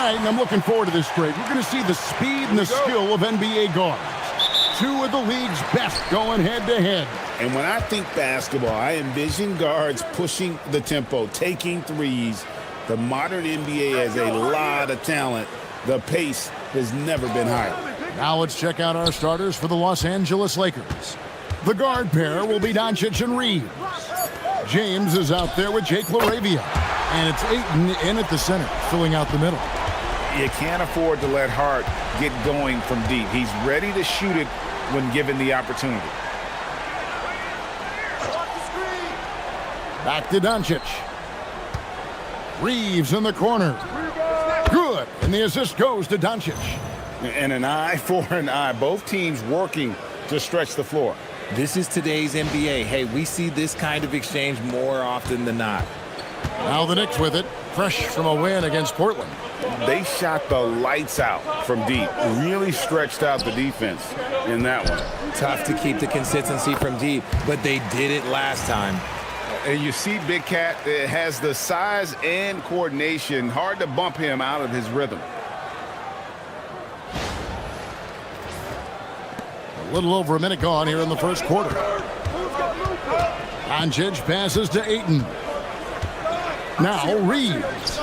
And I'm looking forward to this trade. We're going to see the speed and the skill of NBA guards. Two of the league's best going head-to-head. And when I think basketball, I envision guards pushing the tempo, taking threes. The modern NBA has a lot of talent. The pace has never been higher. Now let's check out our starters for the Los Angeles Lakers. The guard pair will be Doncic and Reeves. James is out there with Jake LaRavia. And it's Ayton in at the center, filling out the middle. You can't afford to let Hart get going from deep. He's ready to shoot it when given the opportunity. Back to Doncic. Reeves in the corner. Good. And the assist goes to Doncic. And an eye for an eye. Both teams working to stretch the floor. This is today's NBA. Hey, we see this kind of exchange more often than not. Now the Knicks with it, fresh from a win against Portland. They shot the lights out from deep. Really stretched out the defense in that one. Tough to keep the consistency from deep, but they did it last time. And you see Big Cat has the size and coordination. Hard to bump him out of his rhythm. A little over a minute gone here in the first quarter. Doncic passes to Ayton. Now Reeves.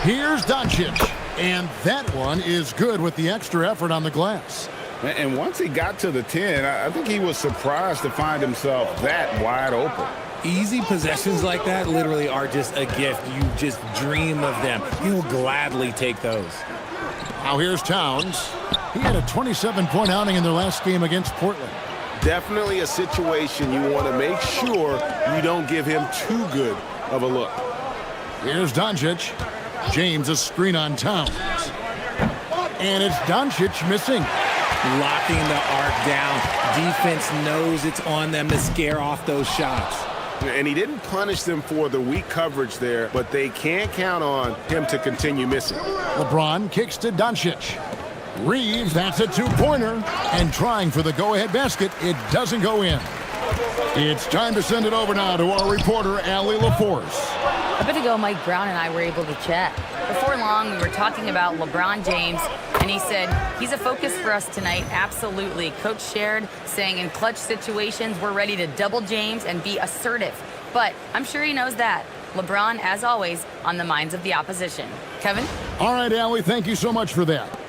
Here's Doncic. And that one is good with the extra effort on the glass. And once he got to the 10, I think he was surprised to find himself that wide open. Easy possessions like that literally are just a gift. You just dream of them. You'll gladly take those. Now here's Towns. He had a 27-point outing in their last game against Portland. Definitely a situation you want to make sure you don't give him too good of a look. Here's Doncic. James a screen on Towns. And it's Doncic missing. Locking the arc down. Defense knows it's on them to scare off those shots. And he didn't punish them for the weak coverage there, but they can't count on him to continue missing. LeBron kicks to Doncic. Reeves, that's a two-pointer. And trying for the go-ahead basket, it doesn't go in. It's time to send it over now to our reporter, Allie LaForce. A bit ago, Mike Brown and I were able to chat. Before long, we were talking about LeBron James, and he said, he's a focus for us tonight, absolutely. Coach shared, saying in clutch situations, we're ready to double James and be assertive. But I'm sure he knows that. LeBron, as always, on the minds of the opposition. Kevin? All right, Allie, thank you so much for that.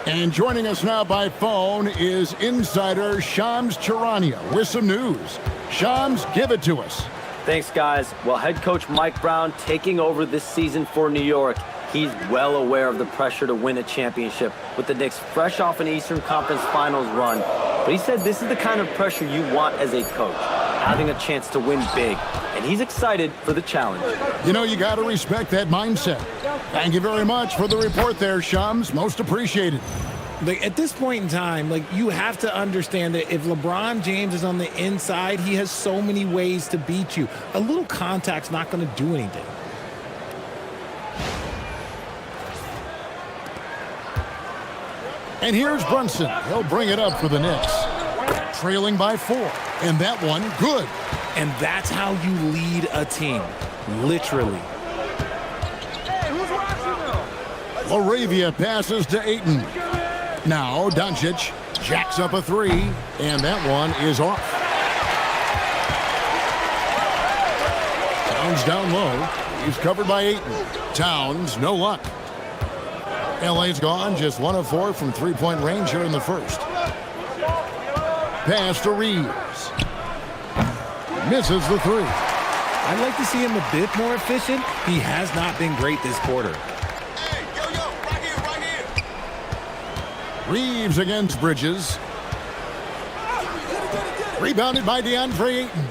And joining us now by phone is insider Shams Charania with some news. Shams, give it to us. Thanks, guys. Well, head coach Mike Brown taking over this season for New York. He's well aware of the pressure to win a championship with the Knicks fresh off an Eastern Conference Finals run. But he said this is the kind of pressure you want as a coach, having a chance to win big. And he's excited for the challenge. You know, you got to respect that mindset. Thank you very much for the report there, Shams. Most appreciated. Like, at this point in time, like, you have to understand that if LeBron James is on the inside, he has so many ways to beat you. A little contact's not going to do anything. And here's Brunson. He'll bring it up for the Knicks. Trailing by 4. And that one, good. And that's how you lead a team. Literally. LaRavia passes to Ayton. Now Doncic jacks up a 3, and that one is off. Towns down low. He's covered by Ayton. Towns, no luck. LA's gone just 1 of 4 from three-point range here in the first. Pass to Reeves. Misses the 3. I'd like to see him a bit more efficient. He has not been great this quarter. Reeves against Bridges. Rebounded by DeAndre Ayton.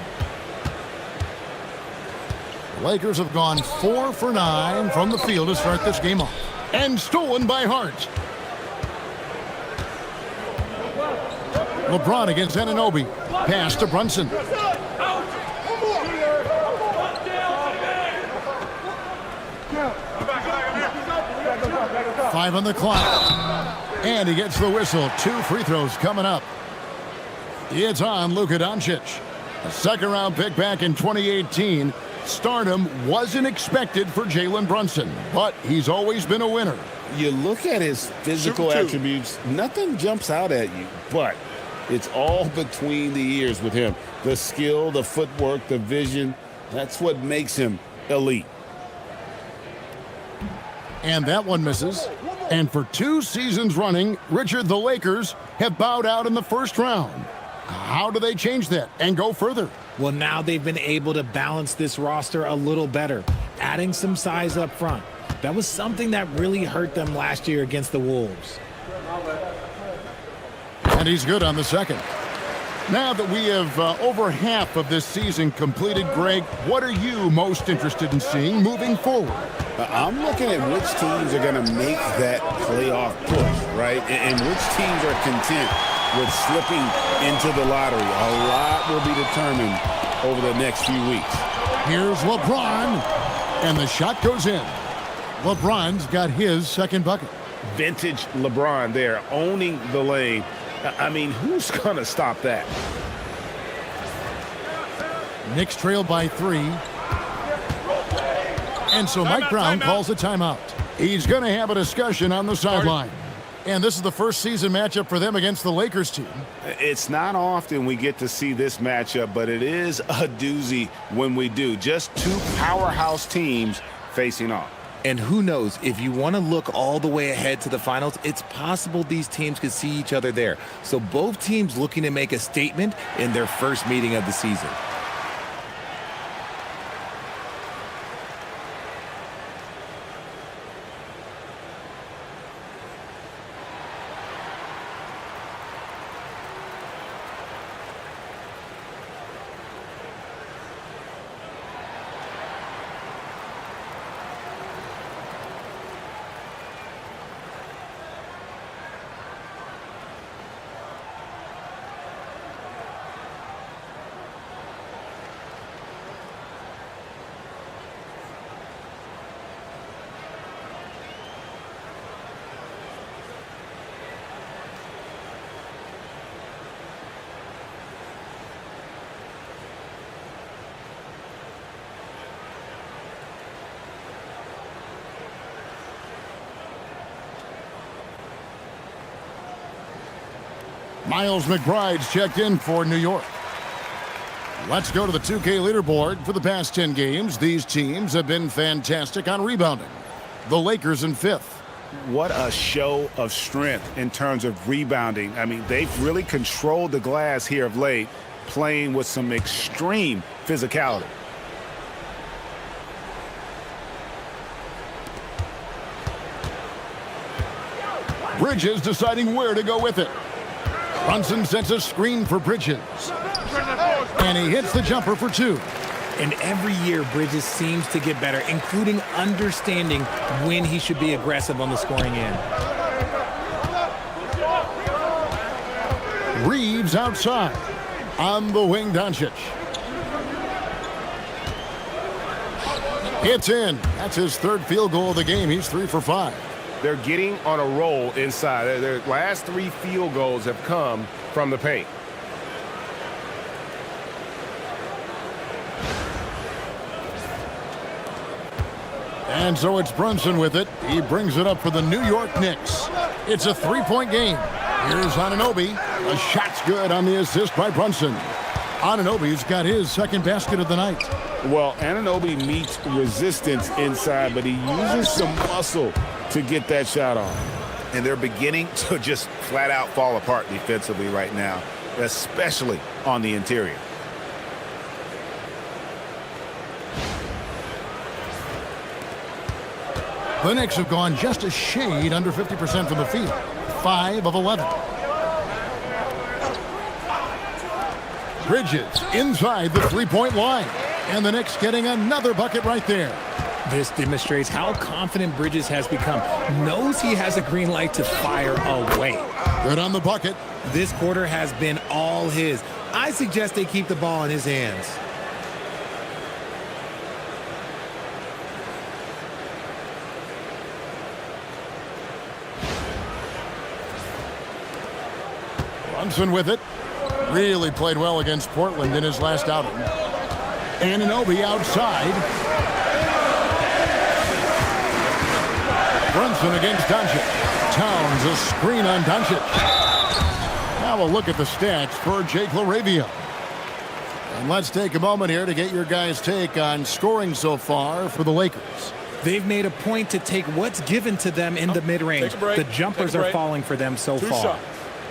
The Lakers have gone 4 for 9 from the field to start this game off. And stolen by Hart. LeBron against Anunoby. Pass to Brunson. 5 on the clock. And he gets the whistle. 2 free throws coming up. It's on Luka Doncic. A second-round pick back in 2018. Stardom wasn't expected for Jalen Brunson, but he's always been a winner. You look at his physical attributes, nothing jumps out at you, but it's all between the ears with him. The skill, the footwork, the vision, that's what makes him elite. And that one misses. And for 2 seasons running, Richard, the Lakers have bowed out in the first round. How do they change that and go further? Well, now they've been able to balance this roster a little better, adding some size up front. That was something that really hurt them last year against the Wolves. And he's good on the second. Now that we have over half of this season completed, Greg, what are you most interested in seeing moving forward? I'm looking at which teams are going to make that playoff push, right? And which teams are content with slipping into the lottery. A lot will be determined over the next few weeks. Here's LeBron, and the shot goes in. LeBron's got his second bucket. Vintage LeBron there, owning the lane. I mean, who's going to stop that? Knicks trail by 3. And so Mike Brown calls a timeout. He's going to have a discussion on the sideline. And this is the first season matchup for them against the Lakers team. It's not often we get to see this matchup, but it is a doozy when we do. Just 2 powerhouse teams facing off. And who knows, if you want to look all the way ahead to the finals, it's possible these teams could see each other there. So both teams looking to make a statement in their first meeting of the season. Miles McBride's checked in for New York. Let's go to the 2K leaderboard. For the past 10 games, these teams have been fantastic on rebounding. The Lakers in 5th. What a show of strength in terms of rebounding. I mean, they've really controlled the glass here of late, playing with some extreme physicality. Bridges deciding where to go with it. Brunson sets a screen for Bridges. And he hits the jumper for 2. And every year, Bridges seems to get better, including understanding when he should be aggressive on the scoring end. Reeves outside. On the wing, Doncic. It's in. That's his 3rd field goal of the game. He's 3 for 5. They're getting on a roll inside. Their last 3 field goals have come from the paint. And so it's Brunson with it. He brings it up for the New York Knicks. It's a 3-point game. Here's Anunoby. The shot's good on the assist by Brunson. Anunoby's got his 2nd basket of the night. Well, Anunoby meets resistance inside, but he uses some muscle to get that shot off. And they're beginning to just flat out fall apart defensively right now, especially on the interior. The Knicks have gone just a shade under 50% from the field. 5 of 11. Bridges inside the 3-point line. And the Knicks getting another bucket right there. This demonstrates how confident Bridges has become. Knows he has a green light to fire away. Good on the bucket. This quarter has been all his. I suggest they keep the ball in his hands. Brunson with it. Really played well against Portland in his last outing. Anunoby outside. Brunson against Doncic. Towns a screen on Doncic. Now a look at the stats for Jake LaRavia. And let's take a moment here to get your guys' take on scoring so far for the Lakers. They've made a point to take what's given to them in the mid-range. The jumpers are falling for them so far.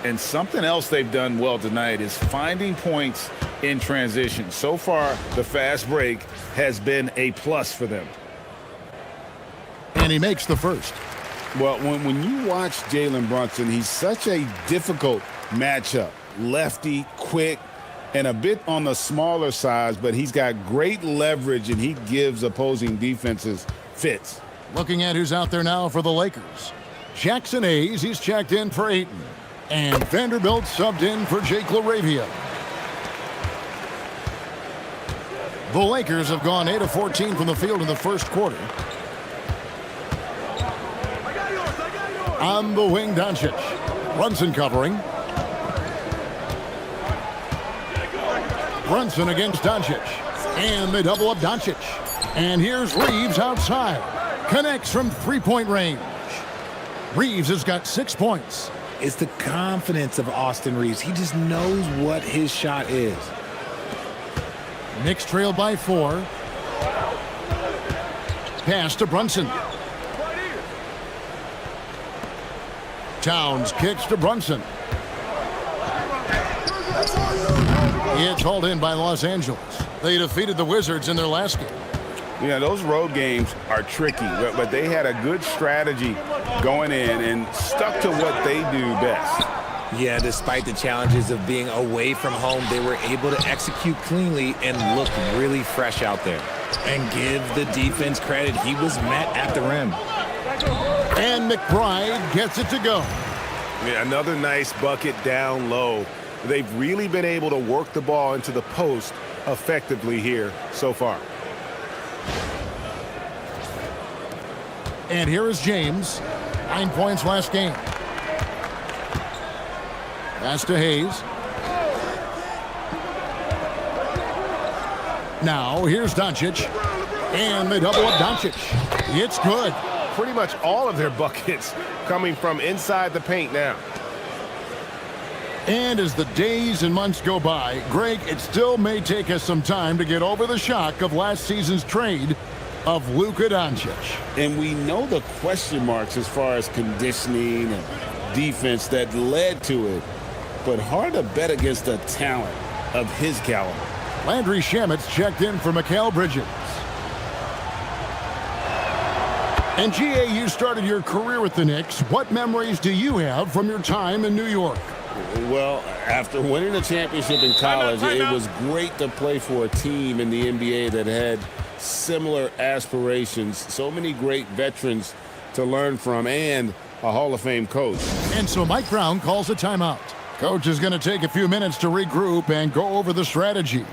And something else they've done well tonight is finding points in transition. So far, the fast break has been a plus for them. And he makes the first. Well, when you watch Jalen Brunson, he's such a difficult matchup. Lefty, quick, and a bit on the smaller size, but he's got great leverage, and he gives opposing defenses fits. Looking at who's out there now for the Lakers. Jackson Hayes, he's checked in for Ayton. And Vanderbilt subbed in for Jake LaRavia. The Lakers have gone 8 of 14 from the field in the first quarter. On the wing, Doncic. Brunson covering. Brunson against Doncic. And they double up Doncic. And here's Reeves outside. Connects from three-point range. Reeves has got 6 points. It's the confidence of Austin Reeves. He just knows what his shot is. Knicks trail by 4. Pass to Brunson. Towns kicks to Brunson. It's hauled in by Los Angeles. They defeated the Wizards in their last game. Yeah, those road games are tricky, but they had a good strategy going in and stuck to what they do best. Yeah, despite the challenges of being away from home, they were able to execute cleanly and look really fresh out there. And give the defense credit, he was met at the rim. And McBride gets it to go. Yeah, another nice bucket down low. They've really been able to work the ball into the post effectively here so far. And here is James. 9 points last game. Pass to Hayes. Now here's Doncic. And they double up Doncic. It's good. Pretty much all of their buckets coming from inside the paint now. And as the days and months go by, Greg, it still may take us some time to get over the shock of last season's trade of Luka Doncic. And we know the question marks as far as conditioning and defense that led to it, but hard to bet against the talent of his caliber. Landry Shamet's checked in for Mikal Bridges. And GA, you started your career with the Knicks. What memories do you have from your time in New York? Well, after winning a championship in college, it was great to play for a team in the NBA that had similar aspirations. So many great veterans to learn from and a Hall of Fame coach. And so Mike Brown calls a timeout. Coach is going to take a few minutes to regroup and go over the strategy.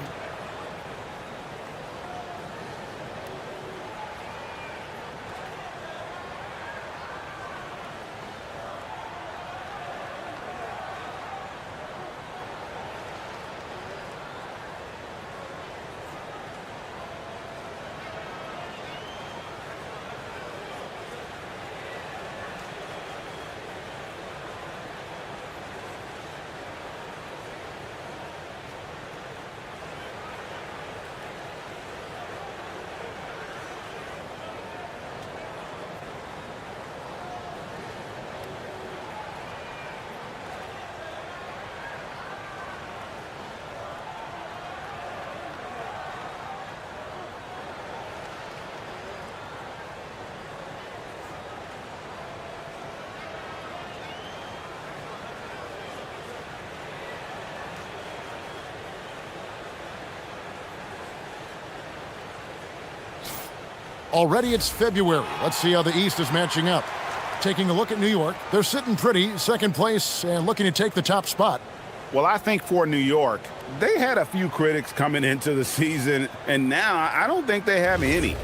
Already it's February. Let's see how the East is matching up. Taking a look at New York, they're sitting pretty, second place, and looking to take the top spot. Well, I think for New York, they had a few critics coming into the season, and now I don't think they have any.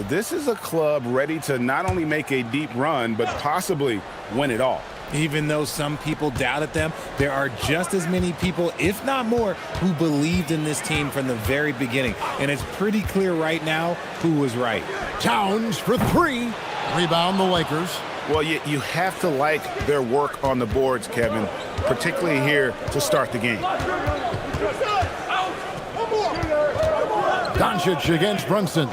This is a club ready to not only make a deep run, but possibly win it all. Even though some people doubted them, there are just as many people, if not more, who believed in this team from the very beginning. And it's pretty clear right now who was right. Towns for 3. Rebound the Lakers. Well, you have to like their work on the boards, Kevin, particularly here to start the game. Doncic against Brunson.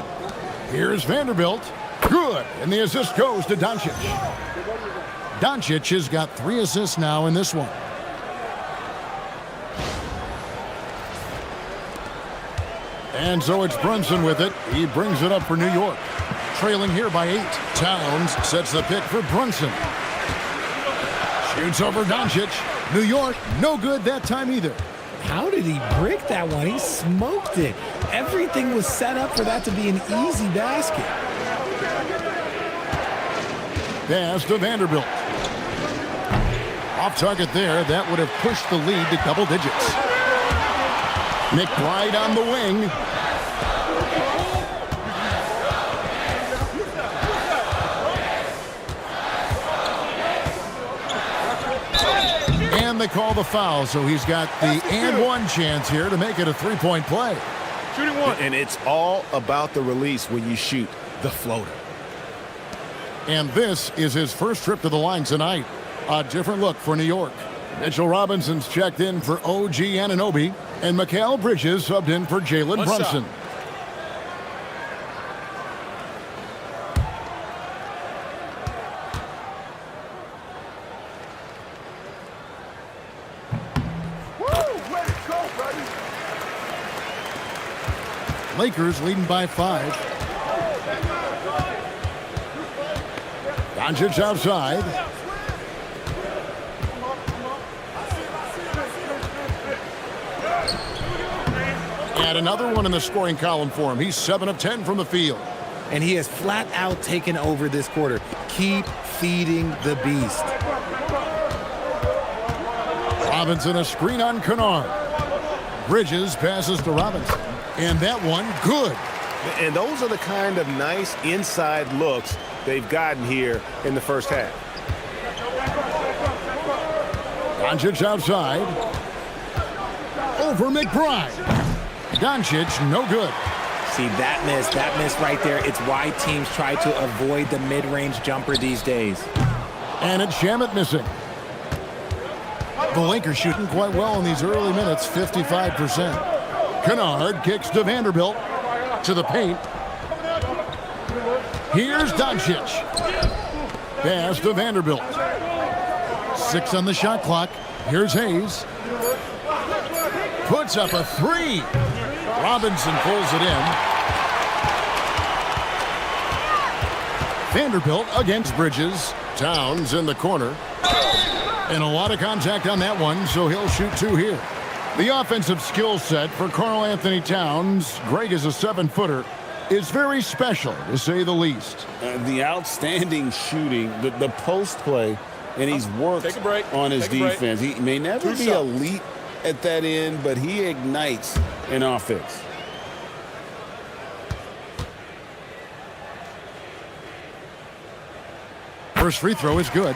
Here's Vanderbilt. Good. And the assist goes to Doncic. Doncic has got 3 assists now in this one. And so it's Brunson with it. He brings it up for New York. Trailing here by 8. Towns sets the pick for Brunson. Shoots over Doncic. New York, no good that time either. How did he break that one? He smoked it. Everything was set up for that to be an easy basket. Pass to Vanderbilt. Off target there. That would have pushed the lead to double digits. McBride on the wing. And they call the foul, so he's got the and one chance here to make it a 3-point play. Shooting one. And it's all about the release when you shoot the floater. And this is his first trip to the line tonight. A different look for New York. Mitchell Robinson's checked in for OG Anunoby, and Mikal Bridges subbed in for Jalen Brunson. Lakers leading by 5. Doncic outside. And another one in the scoring column for him. He's 7 of 10 from the field. And he has flat out taken over this quarter. Keep feeding the beast. Robinson a screen on Kennard. Bridges passes to Robinson. And that one, good. And those are the kind of nice inside looks they've gotten here in the first half. Doncic outside. Over McBride. Doncic, no good. See, that miss right there, it's why teams try to avoid the mid-range jumper these days. And it's Shamet missing. The Lakers shooting quite well in these early minutes, 55%. Kennard kicks to Vanderbilt. To the paint. Here's Doncic. Pass to Vanderbilt. 6 on the shot clock. Here's Hayes. Puts up a 3. Robinson pulls it in. Vanderbilt against Bridges. Towns in the corner. And a lot of contact on that one, so he'll shoot 2 here. The offensive skill set for Karl Anthony Towns, Greg is a 7-footer, is very special, to say the least. The outstanding shooting, the post play, and he's worked on his defense. He may never be elite at that end, but he ignites an offense. First free throw is good.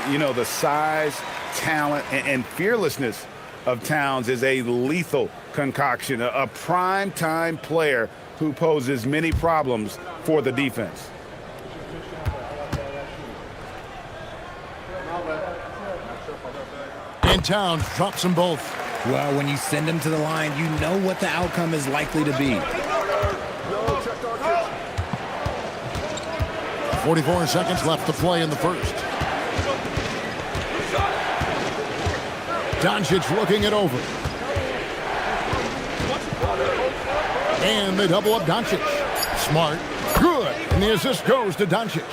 You know, the size, talent, and fearlessness of Towns is a lethal concoction, a prime-time player who poses many problems for the defense. And Towns drops them both. Well, when you send them to the line, you know what the outcome is likely to be. 44 seconds left to play in the first. Doncic looking it over. And they double up Doncic. Smart. Good. And the assist goes to Doncic.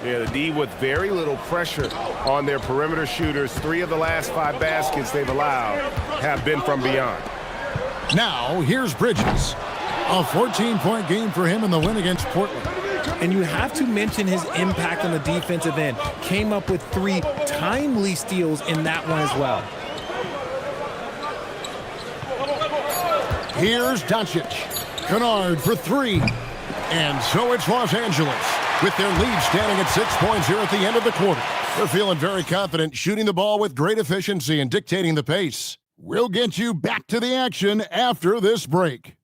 Yeah, the D with very little pressure on their perimeter shooters. 3 of the last 5 baskets they've allowed have been from beyond. Now, here's Bridges. A 14-point game for him in the win against Portland. And you have to mention his impact on the defensive end. Came up with 3 timely steals in that one as well. Here's Doncic. Kennard for 3. And so it's Los Angeles with their lead standing at 6 points here at the end of the quarter. They're feeling very confident, shooting the ball with great efficiency and dictating the pace. We'll get you back to the action after this break.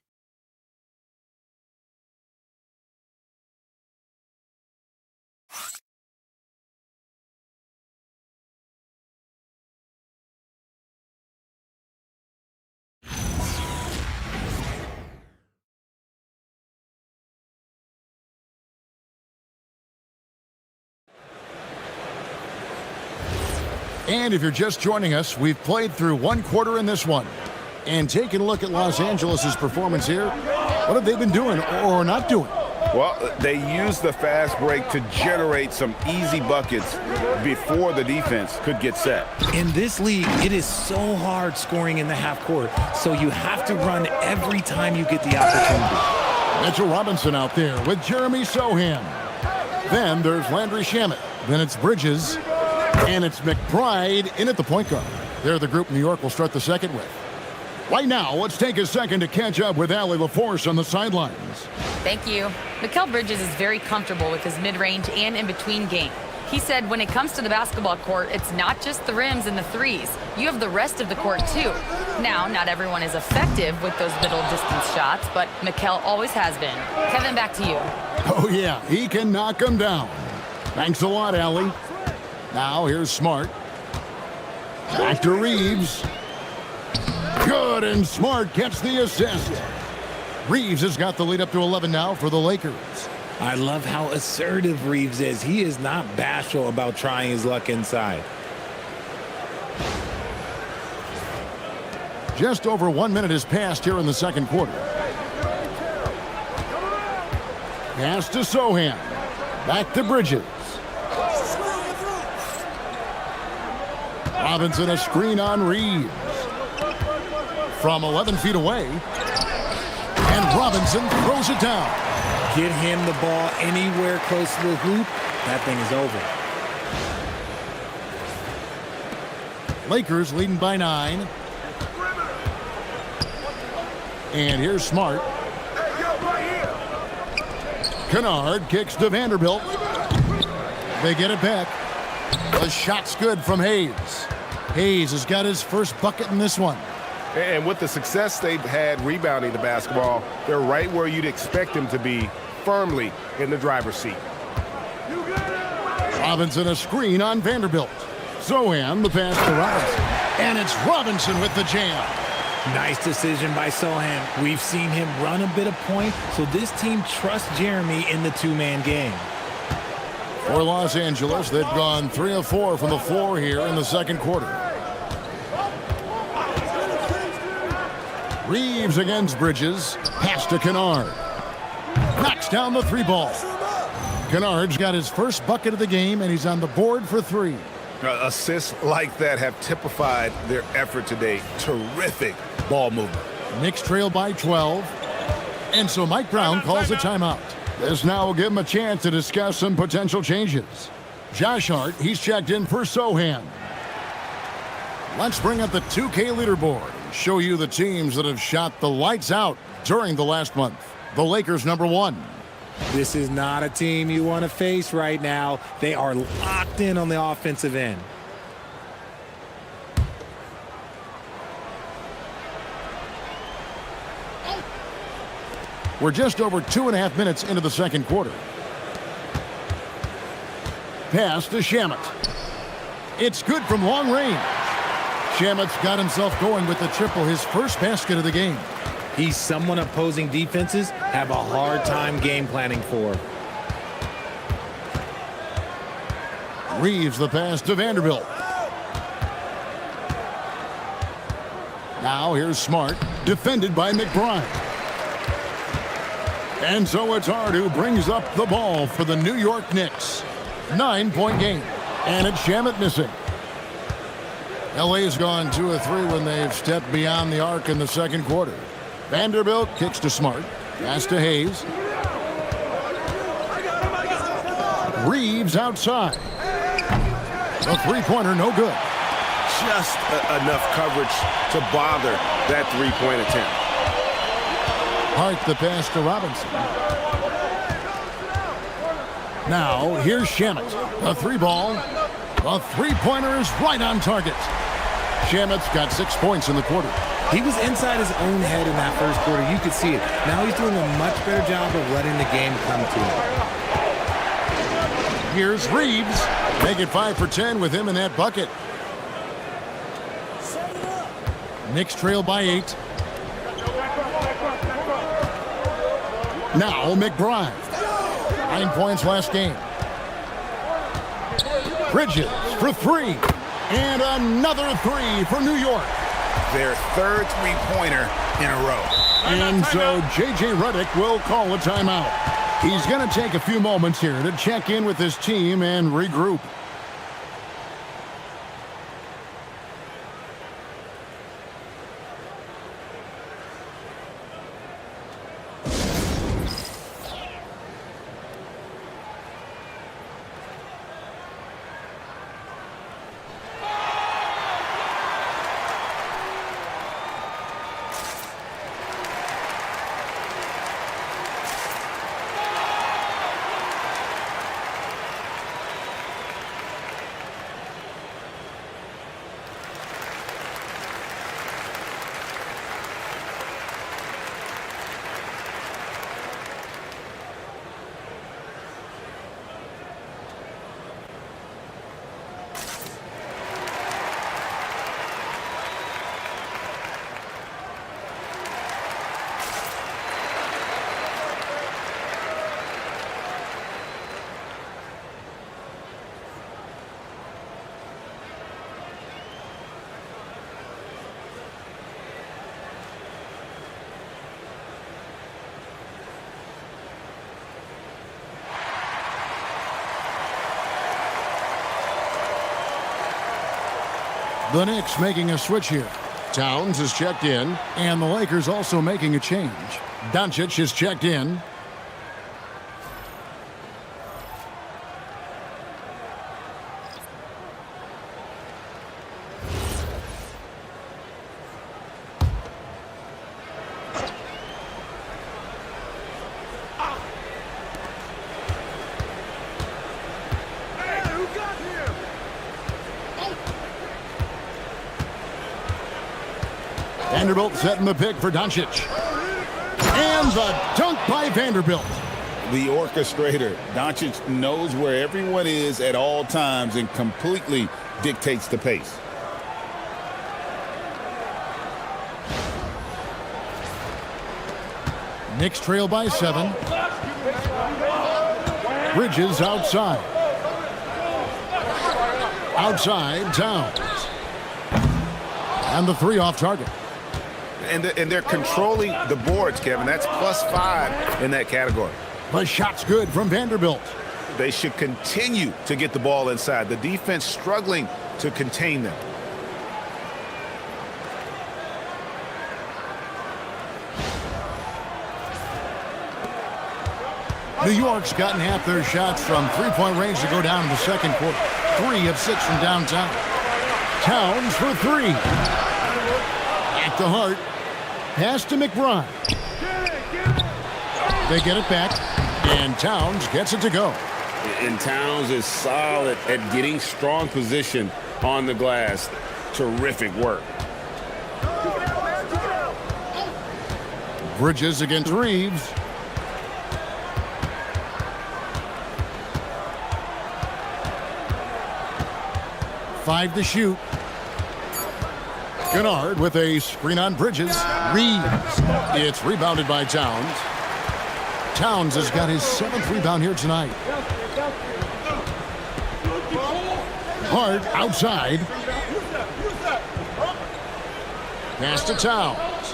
And if you're just joining us, we've played through one quarter in this one. And taking a look at Los Angeles' performance here, what have they been doing or not doing? Well, they used the fast break to generate some easy buckets before the defense could get set. In this league, it is so hard scoring in the half court, so you have to run every time you get the opportunity. Mitchell Robinson out there with Jeremy Sohan. Then there's Landry Shamet. Then it's Bridges. And it's McBride in at the point guard. They're the group New York will start the second with. Right now, let's take a second to catch up with Allie LaForce on the sidelines. Thank you. Mikal Bridges is very comfortable with his mid-range and in-between game. He said when it comes to the basketball court, it's not just the rims and the threes. You have the rest of the court, too. Now, not everyone is effective with those middle distance shots, but Mikal always has been. Kevin, back to you. Oh, yeah, he can knock them down. Thanks a lot, Allie. Now, here's Smart. Back to Reeves. Good, and Smart gets the assist. Reeves has got the lead up to 11 now for the Lakers. I love how assertive Reeves is. He is not bashful about trying his luck inside. Just over 1 minute has passed here in the second quarter. Pass to Sohan. Back to Bridges. Robinson a screen on Reeves. From 11 feet away. And Robinson throws it down. Get him the ball anywhere close to the hoop. That thing is over. Lakers leading by 9. And here's Smart. Kennard kicks to Vanderbilt. They get it back. The shot's good from Hayes. Hayes has got his first bucket in this one. And with the success they've had rebounding the basketball, they're right where you'd expect them to be, firmly in the driver's seat. Robinson a screen on Vanderbilt. Sohan the pass to Robinson. And it's Robinson with the jam. Nice decision by Sohan. We've seen him run a bit of point, so this team trusts Jeremy in the two-man game. For Los Angeles, they've gone 3 of 4 from the floor here in the second quarter. Reeves against Bridges. Pass to Kennard. Knocks down the 3-ball. Kennard's got his first bucket of the game, and he's on the board for 3. Assists like that have typified their effort today. Terrific ball movement. Knicks trail by 12. And so Mike Brown calls a timeout. This now will give him a chance to discuss some potential changes. Josh Hart, he's checked in for Sohan. Let's bring up the 2K leaderboard and show you the teams that have shot the lights out during the last month. The Lakers, number 1. This is not a team you want to face right now. They are locked in on the offensive end. We're just over 2.5 minutes into the second quarter. Pass to Shamet. It's good from long range. Shamet's got himself going with the triple, his first basket of the game. He's someone opposing defenses have a hard time game planning for. Reeves the pass to Vanderbilt. Now here's Smart, defended by McBride. And so it's Hart who brings up the ball for the New York Knicks. 9-point game. And it's Shamet missing. LA's gone 2 of 3 when they've stepped beyond the arc in the second quarter. Vanderbilt kicks to Smart. Pass to Hayes. Reeves outside. A 3-pointer, no good. Just enough coverage to bother that 3-point attempt. Hart the pass to Robinson. Now, here's Shamet. A 3-ball. The three-pointer is right on target. Shamit's got 6 points in the quarter. He was inside his own head in that first quarter. You could see it. Now he's doing a much better job of letting the game come to him. Here's Reeves. Make it 5 for 10 with him in that bucket. Knicks trail by 8. Now McBride. 9 points last game. Bridges for 3. And another 3 for New York. Their third three-pointer in a row. And so J.J. Redick will call a timeout. He's going to take a few moments here to check in with his team and regroup. The Knicks making a switch here. Towns is checked in, and the Lakers also making a change. Doncic is checked in. Vanderbilt setting the pick for Doncic. And the dunk by Vanderbilt. The orchestrator. Doncic knows where everyone is at all times and completely dictates the pace. Knicks trail by 7. Bridges outside. Outside, Towns. And the 3 off target. And they're controlling the boards, Kevin. That's +5 in that category. The shot's good from Vanderbilt. They should continue to get the ball inside. The defense struggling to contain them. New York's gotten half their shots from three-point range to go down in the second quarter. 3 of 6 from downtown. Towns for 3. At the heart. Pass to McBride. They get it back, and Towns gets it to go. And Towns is solid at getting strong position on the glass. Terrific work. Bridges against Reeves. Five to shoot. Kennard with a screen on Bridges. Reeves. It's rebounded by Towns. Towns has got his 7th rebound here tonight. Hart outside. Pass to Towns.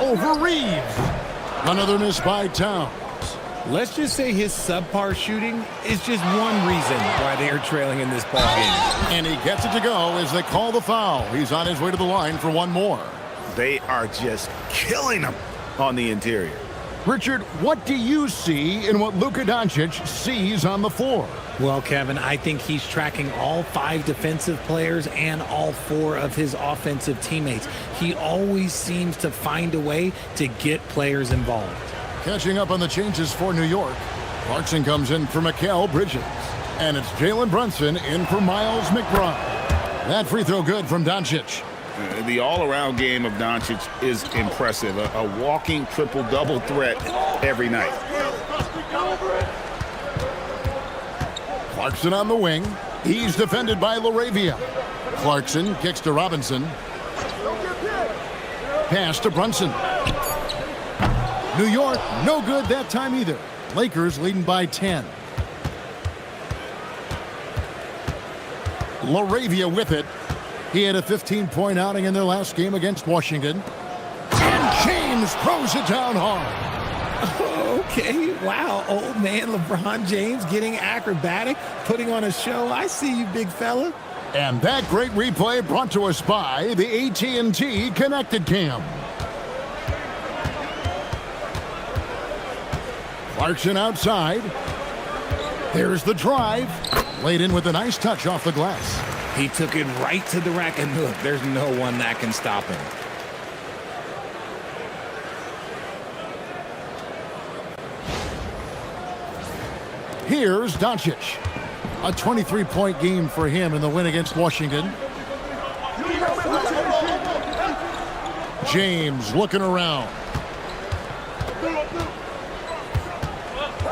Over Reeves. Another miss by Towns. Let's just say his subpar shooting is just one reason why they are trailing in this ball game. And he gets it to go as they call the foul. He's on his way to the line for one more. They are just killing them on the interior. Richard, what do you see in what Luka Doncic sees on the floor? Well, Kevin, I think he's tracking all 5 defensive players and all 4 of his offensive teammates. He always seems to find a way to get players involved. Catching up on the changes for New York. Clarkson comes in for Mikal Bridges. And it's Jalen Brunson in for Miles McBride. That free throw good from Doncic. The all-around game of Doncic is impressive. A walking triple-double threat every night. Clarkson on the wing. He's defended by LaRavia. Clarkson kicks to Robinson. Pass to Brunson. New York, no good that time either. Lakers leading by 10. LaRavia with it. He had a 15-point outing in their last game against Washington. And James throws it down hard. Okay, wow, old man LeBron James getting acrobatic, putting on a show. I see you, big fella. And that great replay brought to us by the AT&T Connected Cam. Clarkson outside. There's the drive. Laid in with a nice touch off the glass. He took it right to the rack, and look, there's no one that can stop him. Here's Doncic. A 23-point game for him in the win against Washington. James looking around.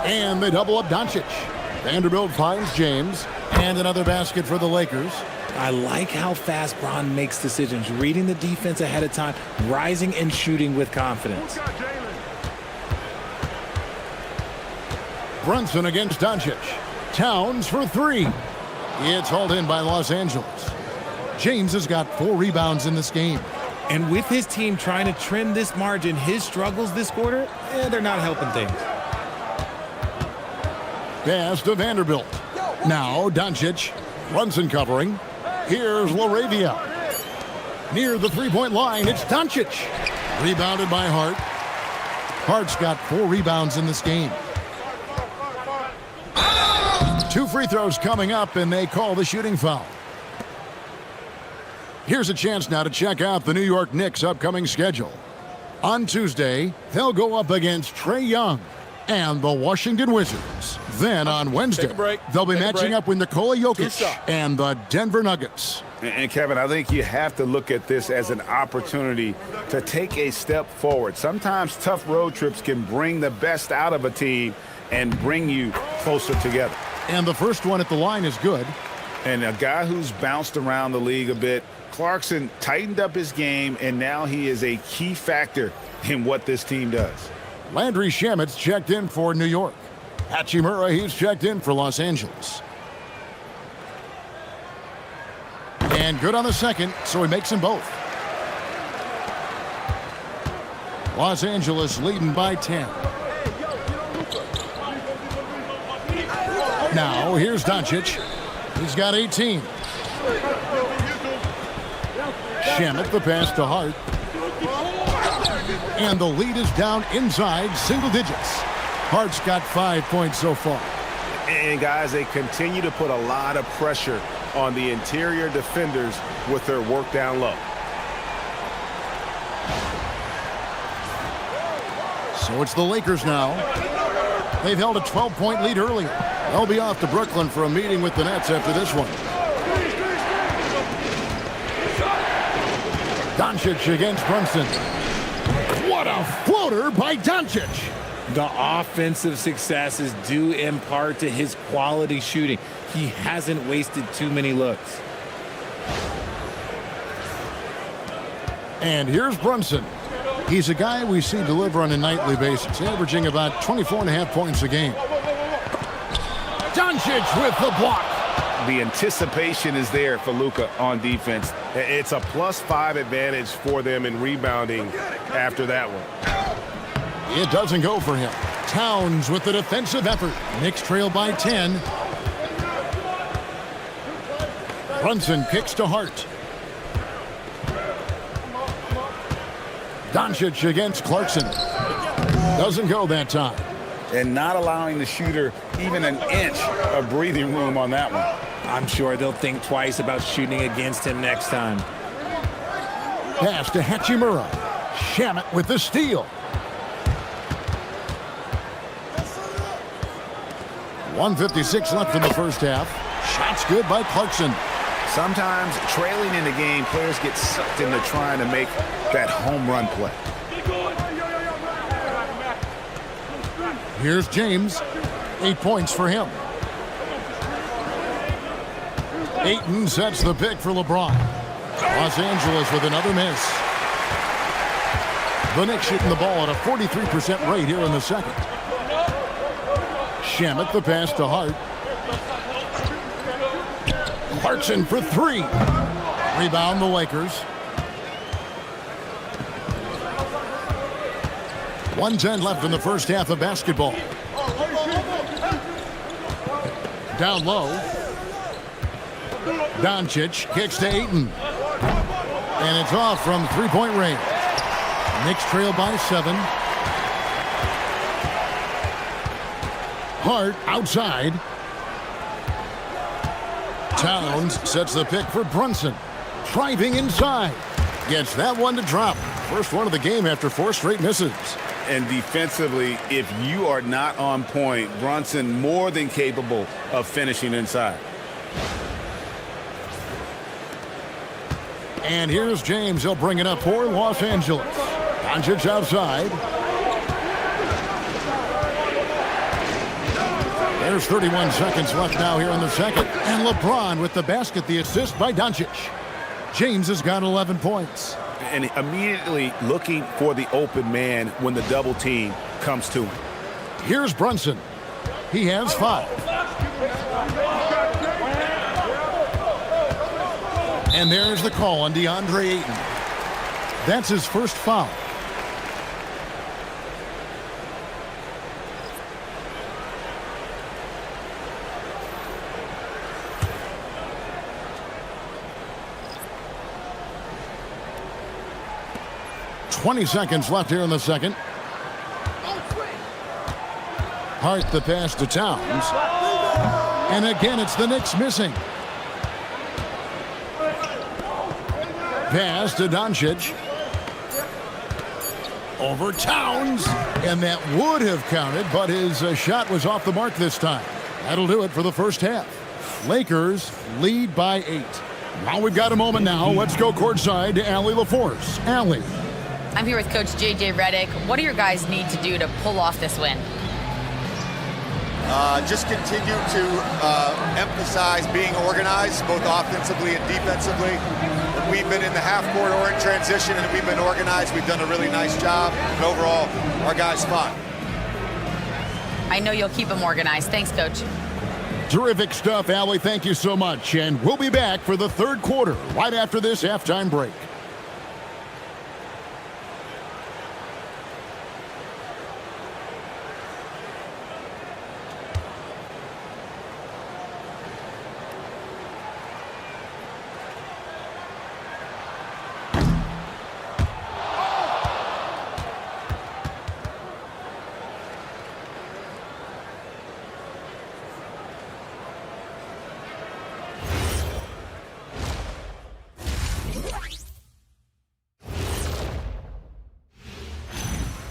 And they double up Doncic. Vanderbilt finds James. And another basket for the Lakers. I like how fast Bron makes decisions, reading the defense ahead of time, rising and shooting with confidence. Brunson against Doncic. Towns for three. It's hauled in by Los Angeles. James has got 4 rebounds in this game. And with his team trying to trim this margin, his struggles this quarter, they're not helping things. Pass to Vanderbilt. Now Doncic. Brunson covering. Here's LaRavia. Near the three-point line, it's Doncic. Rebounded by Hart. Hart's got 4 rebounds in this game. 2 free throws coming up, and they call the shooting foul. Here's a chance now to check out the New York Knicks' upcoming schedule. On Tuesday, they'll go up against Trae Young and the Washington Wizards. Then on Wednesday, they'll be matching up with Nikola Jokic and the Denver Nuggets. And Kevin, I think you have to look at this as an opportunity to take a step forward. Sometimes tough road trips can bring the best out of a team and bring you closer together. And the first one at the line is good. And a guy who's bounced around the league a bit, Clarkson tightened up his game, and now he is a key factor in what this team does. Landry Shamet's checked in for New York. Hachimura, he's checked in for Los Angeles. And good on the second, so he makes them both. Los Angeles leading by 10. Now, here's Doncic. He's got 18. Shamet, the pass to Hart. And the lead is down inside single digits. Hart's got 5 points so far. And guys, they continue to put a lot of pressure on the interior defenders with their work down low. So it's the Lakers now. They've held a 12-point lead earlier. They'll be off to Brooklyn for a meeting with the Nets after this one. Doncic against Brunson. What a floater by Doncic. The offensive success is due in part to his quality shooting. He hasn't wasted too many looks. And here's Brunson. He's a guy we see deliver on a nightly basis, averaging about 24.5 points a game. Doncic with the block. The anticipation is there for Luka on defense. It's a +5 advantage for them in rebounding after that one. It doesn't go for him. Towns with the defensive effort. Knicks trail by 10. Brunson kicks to Hart. Doncic against Clarkson. Doesn't go that time. And not allowing the shooter even an inch of breathing room on that one. I'm sure they'll think twice about shooting against him next time. Pass to Hachimura. Shamet with the steal. 1:56 left in the first half. Shots good by Clarkson. Sometimes trailing in the game, players get sucked into trying to make that home run play. Here's James. 8 points for him. Ayton sets the pick for LeBron. Los Angeles with another miss. The Knicks shooting the ball at a 43% rate here in the second. Shamet the pass to Hart. Clarkson for three. Rebound the Lakers. 1:10 left in the first half of basketball. Down low. Doncic kicks to Ayton. And it's off from three-point range. Knicks trail by 7. Hart outside. Towns sets the pick for Brunson. Driving inside. Gets that one to drop. First one of the game after 4 straight misses. And defensively, if you are not on point, Brunson more than capable of finishing inside. And here's James. He'll bring it up for Los Angeles. Doncic outside. There's 31 seconds left now here in the second. And LeBron with the basket, the assist by Doncic. James has got 11 points. And immediately looking for the open man when the double team comes to him. Here's Brunson. He has 5. And there's the call on DeAndre Ayton. That's his first foul. .20 seconds left here in the second. Hart the pass to Towns. And again, it's the Knicks missing. Pass to Doncic. Over Towns. And that would have counted, but his shot was off the mark this time. That'll do it for the first half. Lakers lead by 8. Now we've got a moment now. Let's go courtside to Allie LaForce. Allie. I'm here with Coach JJ Redick. What do your guys need to do to pull off this win? Just continue to emphasize being organized, both offensively and defensively. We've been in the half court or in transition, and we've been organized. We've done a really nice job. And overall, our guys fought. I know you'll keep them organized. Thanks, Coach. Terrific stuff, Allie. Thank you so much. And we'll be back for the third quarter right after this halftime break.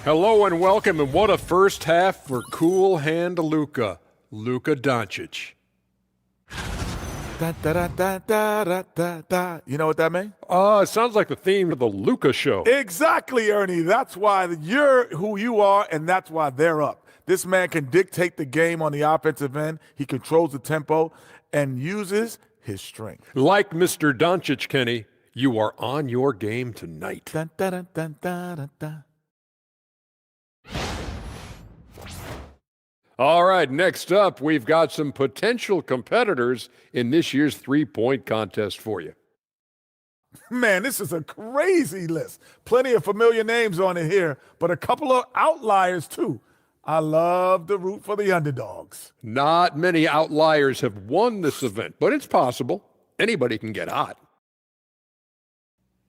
Hello and welcome, and what a first half for cool hand Luka Doncic. Da, da, da, da, da, da, da. You know what that means? It sounds like the theme of the Luka show. Exactly, Ernie. That's why you're who you are, and that's why they're up. This man can dictate the game on the offensive end. He controls the tempo and uses his strength. Like Mr. Doncic, Kenny, you are on your game tonight. Da, da, da, da, da, da, da. All right, next up, we've got some potential competitors in this year's three-point contest for you. Man, this is a crazy list. Plenty of familiar names on it here, but a couple of outliers, too. I love to root for the underdogs. Not many outliers have won this event, but it's possible. Anybody can get hot.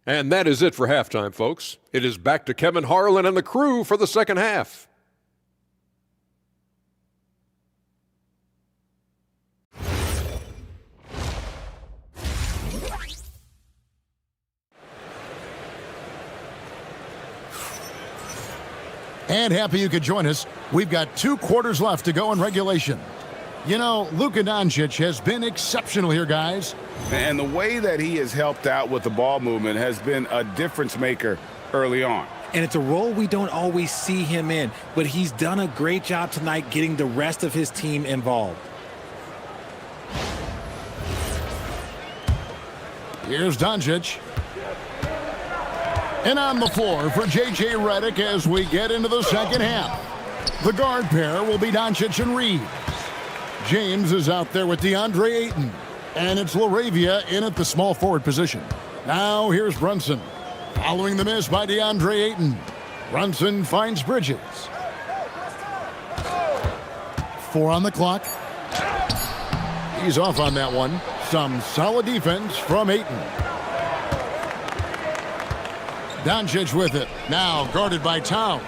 And that is it for halftime, folks. It is back to Kevin Harlan and the crew for the second half. And happy you could join us. We've got 2 quarters left to go in regulation. You know, Luka Doncic has been exceptional here, guys. And the way that he has helped out with the ball movement has been a difference maker early on. And it's a role we don't always see him in, but he's done a great job tonight getting the rest of his team involved. Here's Doncic. And on the floor for J.J. Redick as we get into the second half. The guard pair will be Doncic and Reeves. James is out there with DeAndre Ayton. And it's LaRavia in at the small forward position. Now here's Brunson. Following the miss by DeAndre Ayton. Brunson finds Bridges. 4 on the clock. He's off on that one. Some solid defense from Ayton. Doncic with it. Now guarded by Towns.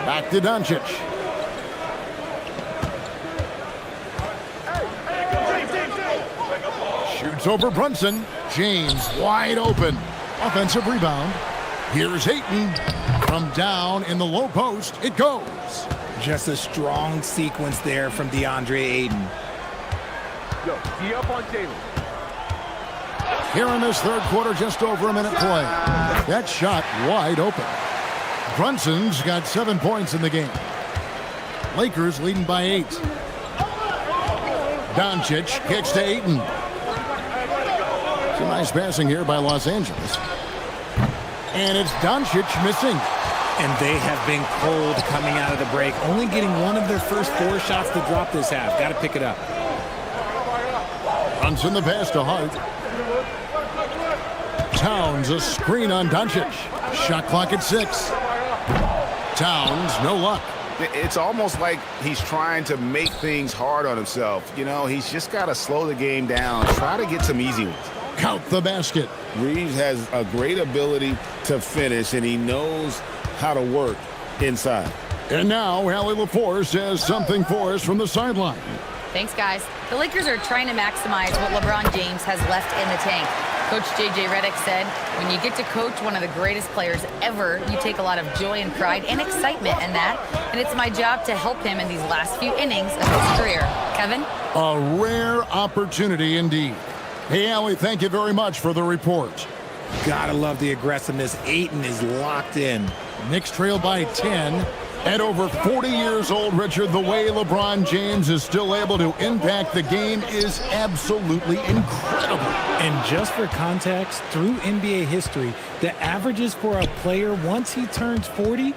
Back to Doncic. Shoots over Brunson. James wide open. Offensive rebound. Here's Ayton. From down in the low post, it goes. Just a strong sequence there from DeAndre Ayton. Yo, D up on Jalen. Here in this third quarter, just over a minute play. That shot wide open. Brunson's got 7 points in the game. Lakers leading by 8. Doncic kicks to Ayton. Some nice passing here by Los Angeles. And it's Doncic missing. And they have been cold coming out of the break, only getting one of their first 4 shots to drop this half. Got to pick it up. Brunson the pass to Hart. Towns a screen on Doncic. Shot clock at 6. Towns, no luck. It's almost like he's trying to make things hard on himself. You know, he's just got to slow the game down, try to get some easy ones. Count the basket. Reeves has a great ability to finish, and he knows how to work inside. And now, Allie LaForce has something for us from the sideline. Thanks, guys. The Lakers are trying to maximize what LeBron James has left in the tank. Coach J.J. Redick said, when you get to coach one of the greatest players ever, you take a lot of joy and pride and excitement in that. And it's my job to help him in these last few innings of his career. Kevin? A rare opportunity indeed. Hey, Allie, thank you very much for the report. Gotta love the aggressiveness. Ayton is locked in. Knicks trail by 10. At over 40 years old, Richard, the way LeBron James is still able to impact the game is absolutely incredible. And just for context, through NBA history, the averages for a player once he turns 40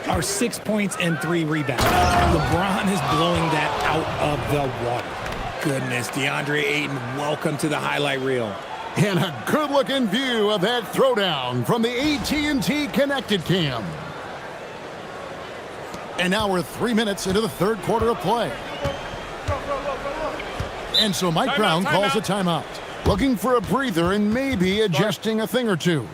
are 6 points and 3 rebounds. LeBron is blowing that out of the water. Goodness, DeAndre Ayton, welcome to the highlight reel. And a good-looking view of that throwdown from the AT&T Connected Cam. And now we're 3 minutes into the third quarter of play. And so Mike Brown calls a timeout, looking for a breather and maybe adjusting a thing or two.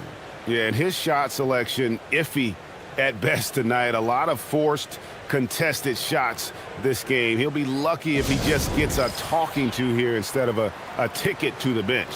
Yeah, and his shot selection, iffy at best tonight. A lot of forced, contested shots this game. He'll be lucky if he just gets a talking to here instead of a ticket to the bench.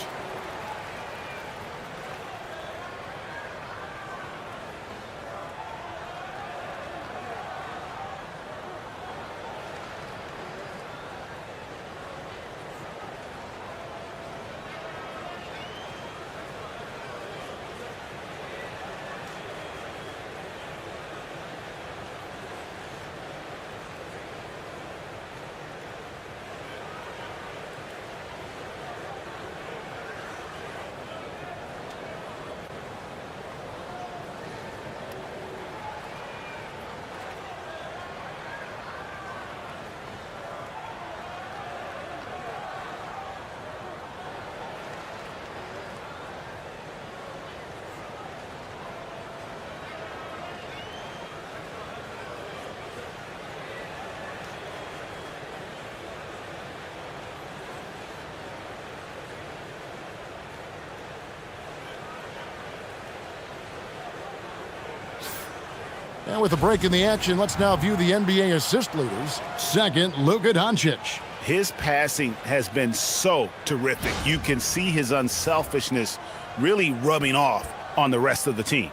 And with a break in the action, let's now view the NBA assist leaders. Second, Luka Doncic. His passing has been so terrific. You can see his unselfishness really rubbing off on the rest of the team.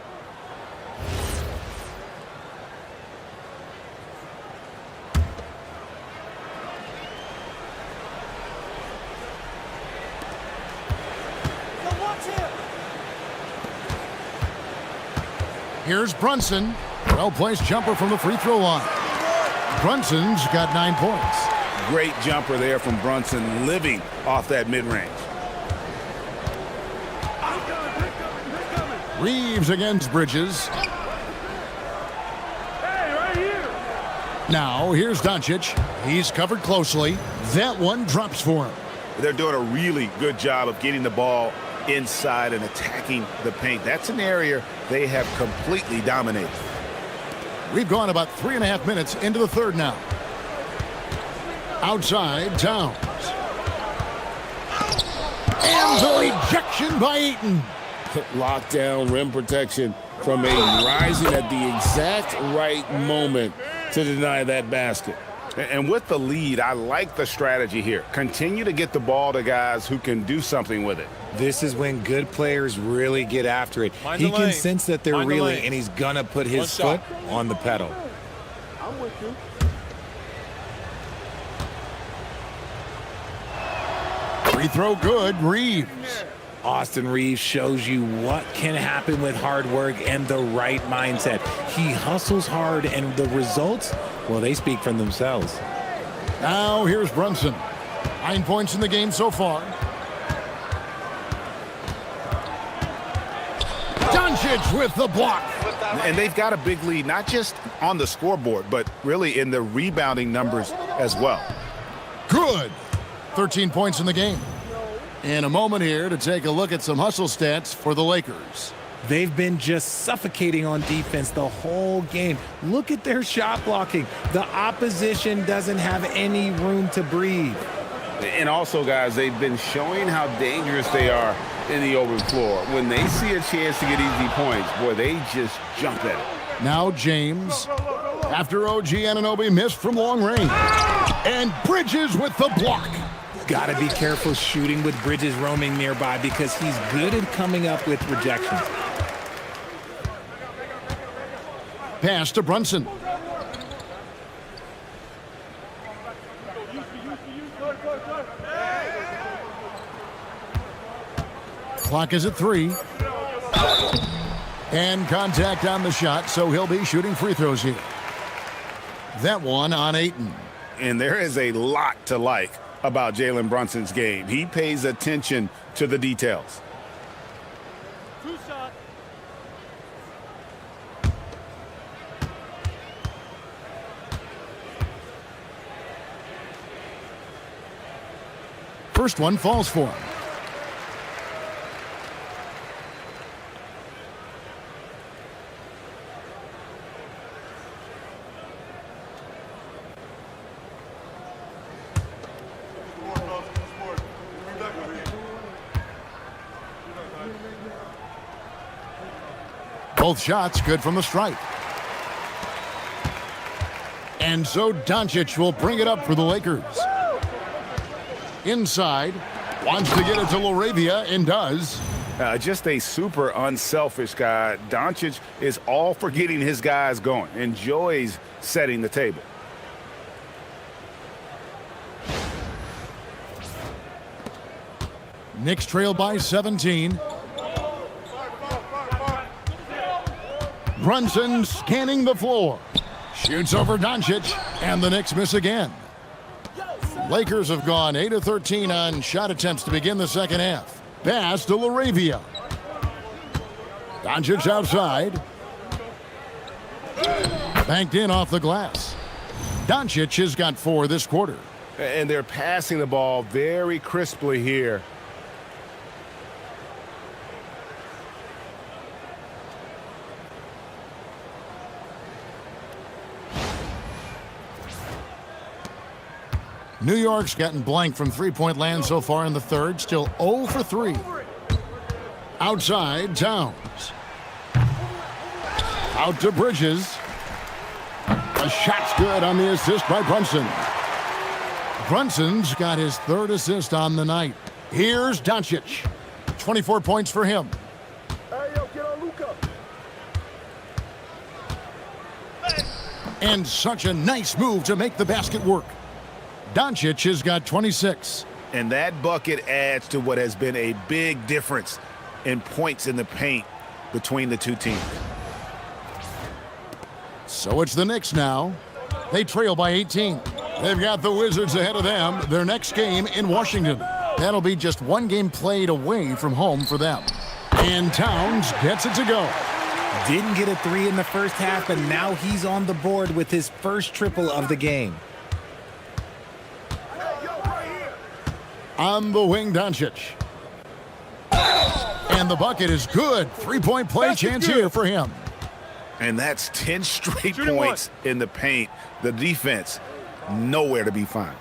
Here's Brunson. Well-placed jumper from the free throw line. Brunson's got 9 points. Great jumper there from Brunson, living off that mid-range. Reeves against Bridges. Now, here's Doncic. He's covered closely. That one drops for him. They're doing a really good job of getting the ball inside and attacking the paint. That's an area they have completely dominated. We've gone about 3.5 minutes into the third now. Outside, Towns. And the rejection by Ayton. Lockdown rim protection from a rising at the exact right moment to deny that basket. And with the lead, I like the strategy here. Continue to get the ball to guys who can do something with it. This is when good players really get after it. He can sense that they're reeling, and he's going to put his foot on the pedal. I'm with you. Free throw good, Reeves. Austin Reeves shows you what can happen with hard work and the right mindset. He hustles hard, and the results, well, they speak for themselves. Now here's Brunson. 9 points in the game so far. Doncic with the block. And they've got a big lead, not just on the scoreboard, but really in the rebounding numbers as well. Good. 13 points in the game. In a moment here to take a look at some hustle stats for the Lakers. They've been just suffocating on defense the whole game. Look at their shot blocking. The opposition doesn't have any room to breathe. And also, guys, they've been showing how dangerous they are in the open floor. When they see a chance to get easy points, boy, they just jump at it. Now James, after OG Anunoby missed from long range. And Bridges with the block. Got to be careful shooting with Bridges roaming nearby because he's good at coming up with rejections. Pass to Brunson. Clock is at 3. And contact on the shot, so he'll be shooting free throws here. That one on Ayton. And there is a lot to like about Jalen Brunson's game. He pays attention to the details. First one falls for him. Both shots good from the stripe. And so Doncic will bring it up for the Lakers. Inside, wants to get it to Laravia and does. Just a super unselfish guy. Doncic is all for getting his guys going. Enjoys setting the table. Knicks trail by 17. Brunson scanning the floor. Shoots over Doncic, and the Knicks miss again. Lakers have gone 8 of 13 on shot attempts to begin the second half. Pass to Laravia. Doncic outside. Banked in off the glass. Doncic has got 4 this quarter. And they're passing the ball very crisply here. New York's gotten blank from three-point land so far in the third. Still 0 for 3. Outside, Towns. Out to Bridges. A shot's good on the assist by Brunson. Brunson's got his 3rd assist on the night. Here's Doncic. 24 points for him. Hey, yo, get on Luka. And such a nice move to make the basket work. Doncic has got 26. And that bucket adds to what has been a big difference in points in the paint between the two teams. So it's the Knicks now. They trail by 18. They've got the Wizards ahead of them. Their next game in Washington. That'll be just one game played away from home for them. And Towns gets it to go. Didn't get a three in the first half, but now he's on the board with his first triple of the game. On the wing, Doncic. And the bucket is good. Three-point play chance here for him. And that's 10 straight points in the paint. The defense, nowhere to be found.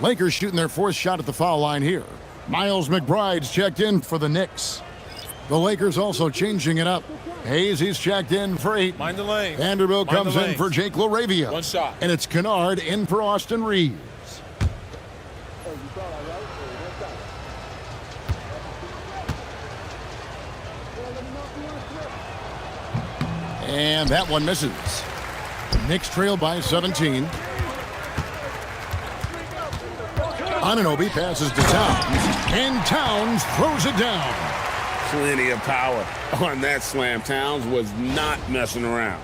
Lakers shooting their fourth shot at the foul line here. Miles McBride's checked in for the Knicks. The Lakers also changing it up. Hayes, he's checked in for 8. Mind the lane. Vanderbilt Mind comes the in lanes. for Jake LaRavia. One shot. And it's Kennard in for Austin Reeves. And that one misses. Knicks trail by 17. Anunoby passes to Towns. And Towns throws it down. Plenty of power on that slam. Towns was not messing around.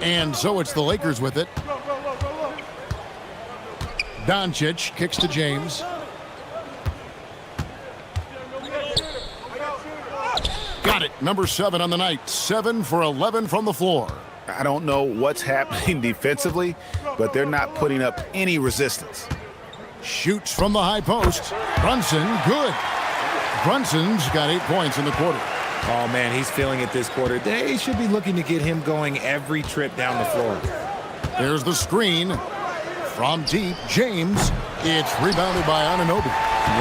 And so it's the Lakers with it. Doncic kicks to James. Got it. Number 7 on the night. 7 for 11 from the floor. I don't know what's happening defensively, but they're not putting up any resistance. Shoots from the high post. Brunson, good. Brunson's got 8 points in the quarter. Oh, man, he's feeling it this quarter. They should be looking to get him going every trip down the floor. There's the screen. From deep, James. It's rebounded by Anunoby.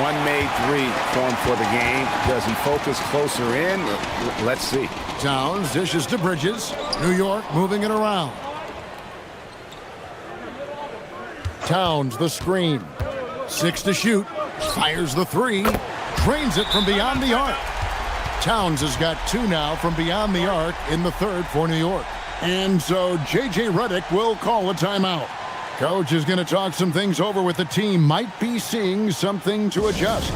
One made three formed for the game. Does he focus closer in? Let's see. Towns dishes to Bridges. New York moving it around. Towns the screen. 6 to shoot. Fires the 3. Drains it from beyond the arc. Towns has got 2 now from beyond the arc in the third for New York. And so J.J. Redick will call a timeout. Coach is going to talk some things over with the team. Might be seeing something to adjust.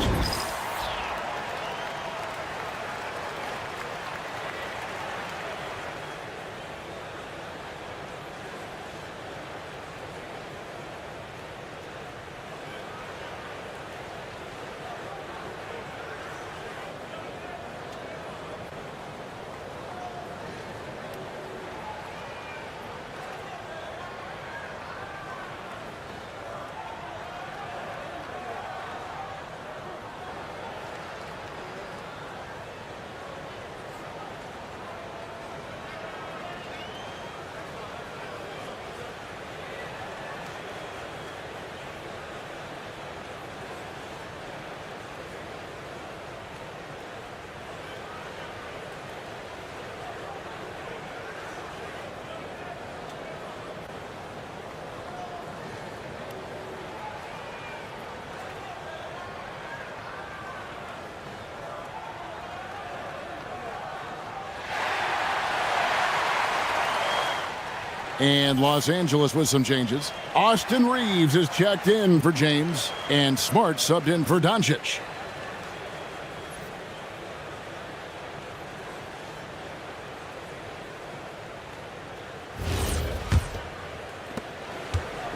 And Los Angeles with some changes. Austin Reeves is checked in for James. And Smart subbed in for Doncic.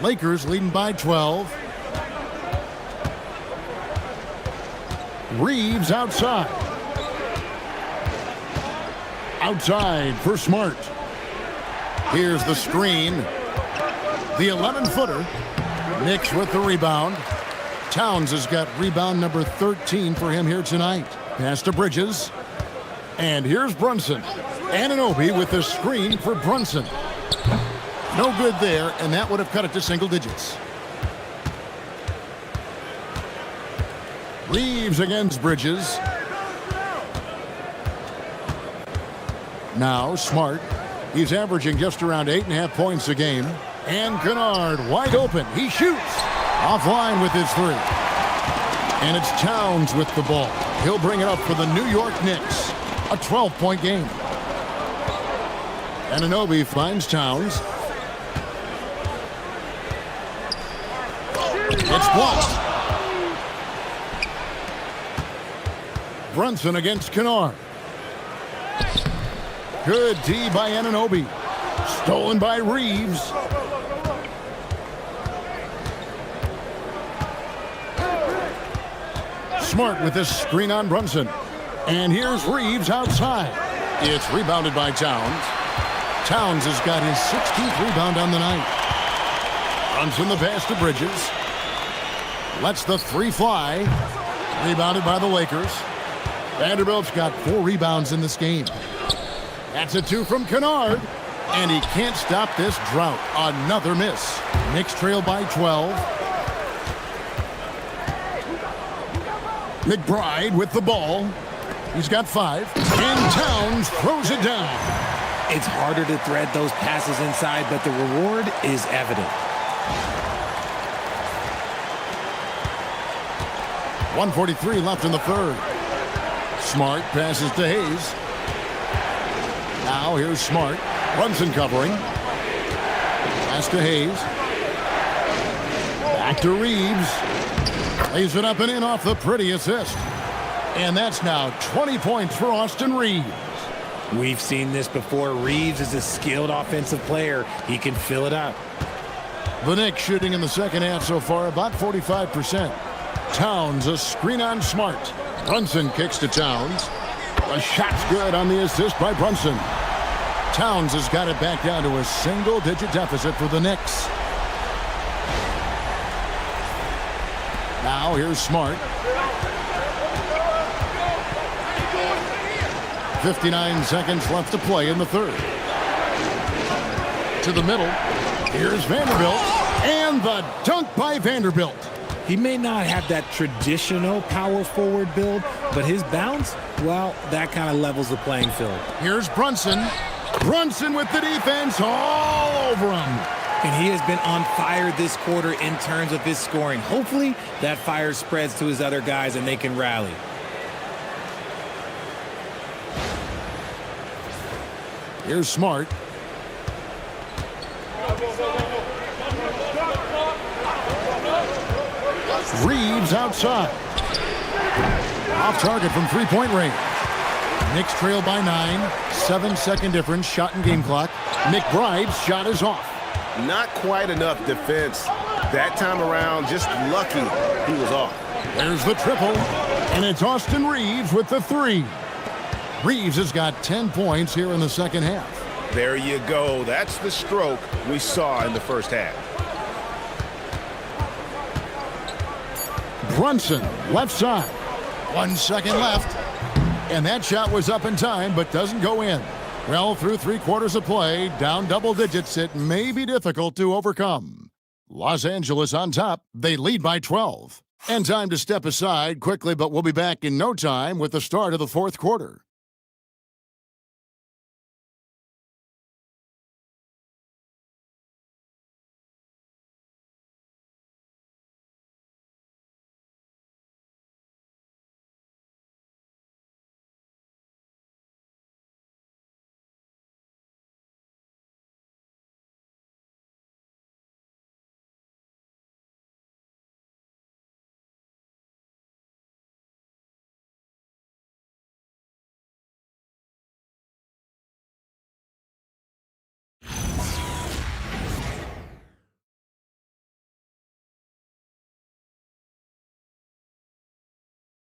Lakers leading by 12. Reeves outside. Outside for Smart. Here's the screen. The 11-footer. Knicks with the rebound. Towns has got rebound number 13 for him here tonight. Pass to Bridges. And here's Brunson. Anunoby with the screen for Brunson. No good there, and that would have cut it to single digits. Reeves against Bridges. Now Smart. He's averaging just around 8.5 points a game. And Kennard wide open. He shoots. Offline with his 3. And it's Towns with the ball. He'll bring it up for the New York Knicks. A 12-point game. Anunoby finds Towns. It's blocked. Brunson against Kennard. Good D by Anunoby. Stolen by Reeves. Smart with this screen on Brunson. And here's Reeves outside. It's rebounded by Towns. Towns has got his 16th rebound on the night. Brunson the pass to Bridges. Lets the three fly. Rebounded by the Lakers. Vanderbilt's got 4 rebounds in this game. That's a 2 from Kennard. And he can't stop this drought. Another miss. Knicks trail by 12. McBride with the ball. He's got 5. And Towns throws it down. It's harder to thread those passes inside, but the reward is evident. 1:43 left in the third. Smart passes to Hayes. Now here's Smart. Brunson covering. Pass to Hayes. Back to Reeves. Lays it up and in off the pretty assist. And that's now 20 points for Austin Reeves. We've seen this before. Reeves is a skilled offensive player. He can fill it up. The Knicks shooting in the second half so far about 45%. Towns a screen on Smart. Brunson kicks to Towns. The shot's good on the assist by Brunson. Towns has got it back down to a single-digit deficit for the Knicks. Now here's Smart. 59 seconds left to play in the third. To the middle. Here's Vanderbilt. And the dunk by Vanderbilt. He may not have that traditional power forward build, but his bounce, well, that kind of levels the playing field. Here's Brunson. Brunson with the defense all over him. And he has been on fire this quarter in terms of his scoring. Hopefully, that fire spreads to his other guys and they can rally. Here's Smart. Reeves outside. Off target from three-point range. Knicks trail by 9. 7-second difference, shot and game clock. McBride's shot is off. Not quite enough defense. That time around, just lucky he was off. There's the triple. And it's Austin Reeves with the 3. Reeves has got 10 points here in the second half. There you go. That's the stroke we saw in the first half. Brunson, left side. 1 second left. And that shot was up in time, but doesn't go in. Well, through 3 quarters of play, down double digits, it may be difficult to overcome. Los Angeles on top. They lead by 12. And time to step aside quickly, but we'll be back in no time with the start of the fourth quarter.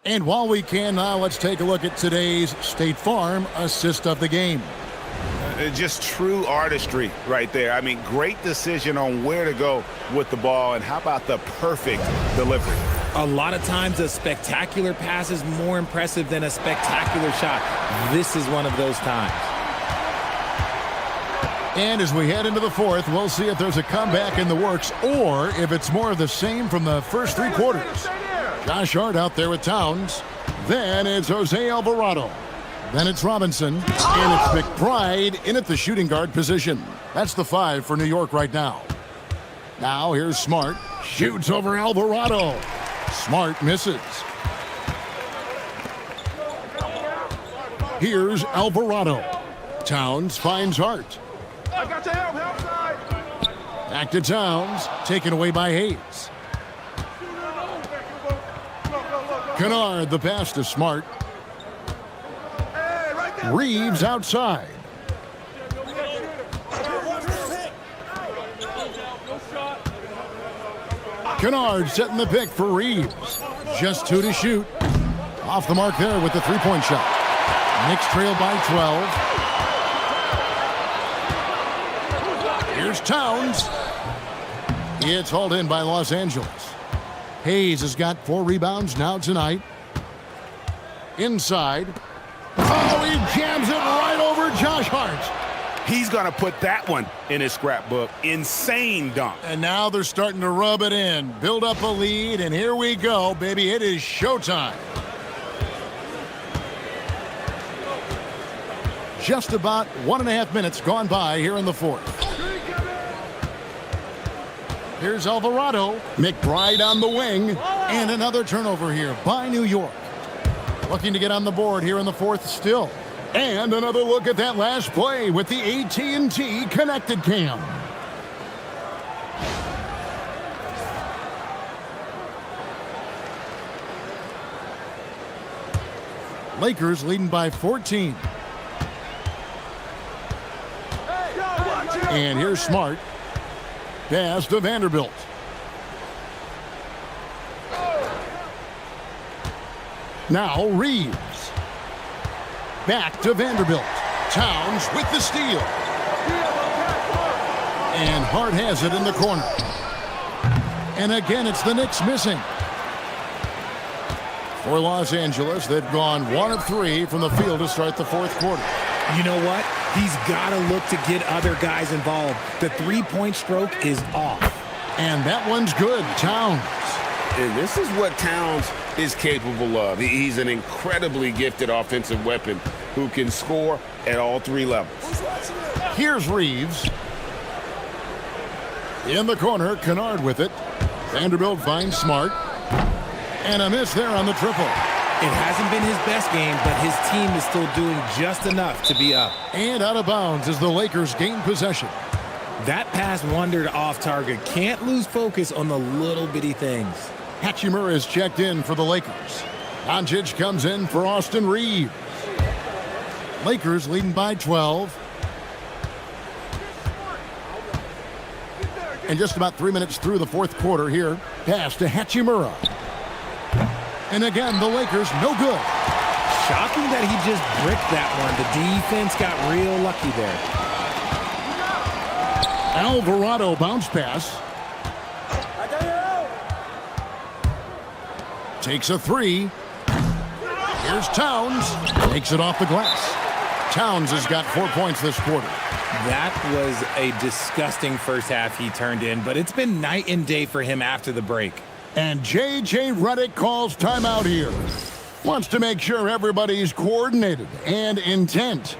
And while we can now, let's take a look at today's State Farm assist of the game. Just true artistry right there. I mean, great decision on where to go with the ball, and how about the perfect delivery? A lot of times a spectacular pass is more impressive than a spectacular shot. This is one of those times. And as we head into the fourth, we'll see if there's a comeback in the works or if it's more of the same from the first 3 quarters. Josh Hart out there with Towns. Then it's Jose Alvarado. Then it's Robinson. And it's McBride in at the shooting guard position. That's the 5 for New York right now. Now here's Smart. Shoots over Alvarado. Smart misses. Here's Alvarado. Towns finds Hart. I got your help side. Back to Towns. Taken away by Hayes. Kennard, the pass to Smart. Reeves outside. Kennard setting the pick for Reeves. Just 2 to shoot. Off the mark there with the three-point shot. Knicks trail by 12. Here's Towns. It's hauled in by Los Angeles. Hayes has got 4 rebounds now tonight. Inside. Oh, he jams it right over Josh Hart. He's going to put that one in his scrapbook. Insane dunk. And now they're starting to rub it in. Build up a lead, and here we go, baby. It is showtime. Just about 1.5 minutes gone by here in the fourth. Here's Alvarado. McBride on the wing. And another turnover here by New York. Looking to get on the board here in the fourth still. And another look at that last play with the AT&T connected cam. Lakers leading by 14. And here's Smart. Pass to Vanderbilt. Now Reeves. Back to Vanderbilt. Towns with the steal. And Hart has it in the corner. And again, it's the Knicks missing. For Los Angeles, they've gone 1 of 3 from the field to start the fourth quarter. You know what? He's got to look to get other guys involved. The three-point stroke is off. And that one's good. Towns. And this is what Towns is capable of. He's an incredibly gifted offensive weapon who can score at all 3 levels. Here's Reeves. In the corner, Kennard with it. Vanderbilt finds Smart. And a miss there on the triple. It hasn't been his best game, but his team is still doing just enough to be up. And out of bounds as the Lakers gain possession. That pass wandered off target. Can't lose focus on the little bitty things. Hachimura is checked in for the Lakers. Doncic comes in for Austin Reeves. Lakers leading by 12. And just about 3 minutes through the fourth quarter here. Pass to Hachimura. And again, the Lakers no good. Shocking that he just bricked that one. The defense got real lucky there. Alvarado bounce pass. Takes a 3. Here's Towns. Takes it off the glass. Towns has got 4 points this quarter. That was a disgusting first half he turned in, but it's been night and day for him after the break. And J.J. Redick calls timeout here. Wants to make sure everybody's coordinated and intent.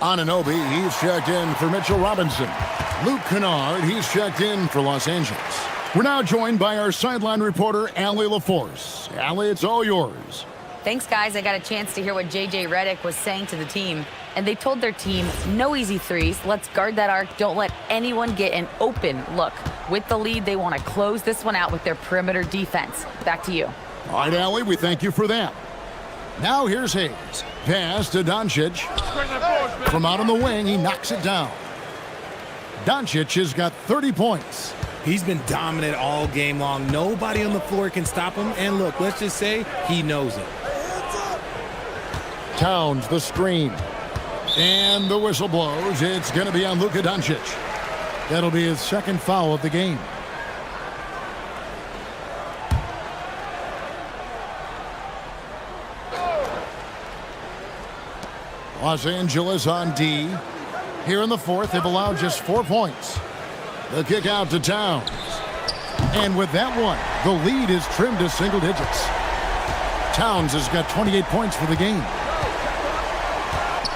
Anunoby, he's checked in for Mitchell Robinson. Luke Kennard, he's checked in for Los Angeles. We're now joined by our sideline reporter, Allie LaForce. Allie, it's all yours. Thanks, guys. I got a chance to hear what J.J. Redick was saying to the team. And they told their team, no easy threes. Let's guard that arc. Don't let anyone get an open look. With the lead, they want to close this one out with their perimeter defense. Back to you. All right, Allie, we thank you for that. Now here's Hayes. Pass to Doncic. From out on the wing, he knocks it down. Doncic has got 30 points. He's been dominant all game long. Nobody on the floor can stop him. And look, let's just say he knows it. Towns, the screen. And the whistle blows. It's going to be on Luka Doncic. That'll be his second foul of the game. Los Angeles on D. Here in the fourth, they've allowed just 4 points. The kick out to Towns. And with that one, the lead is trimmed to single digits. Towns has got 28 points for the game.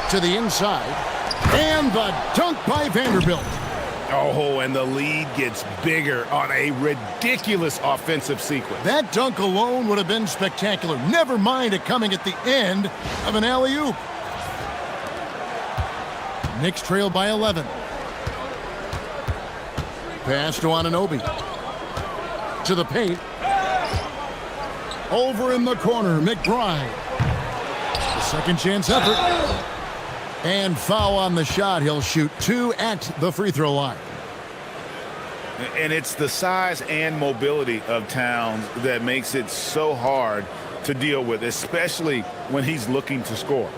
To the inside. And the dunk by Vanderbilt. Oh, and the lead gets bigger on a ridiculous offensive sequence. That dunk alone would have been spectacular. Never mind it coming at the end of an alley-oop. Knicks trail by 11. Pass to Anunoby. To the paint. Over in the corner, McBride. The second chance effort. And foul on the shot. He'll shoot 2 at the free throw line. And it's the size and mobility of Towns that makes it so hard to deal with, especially when he's looking to score.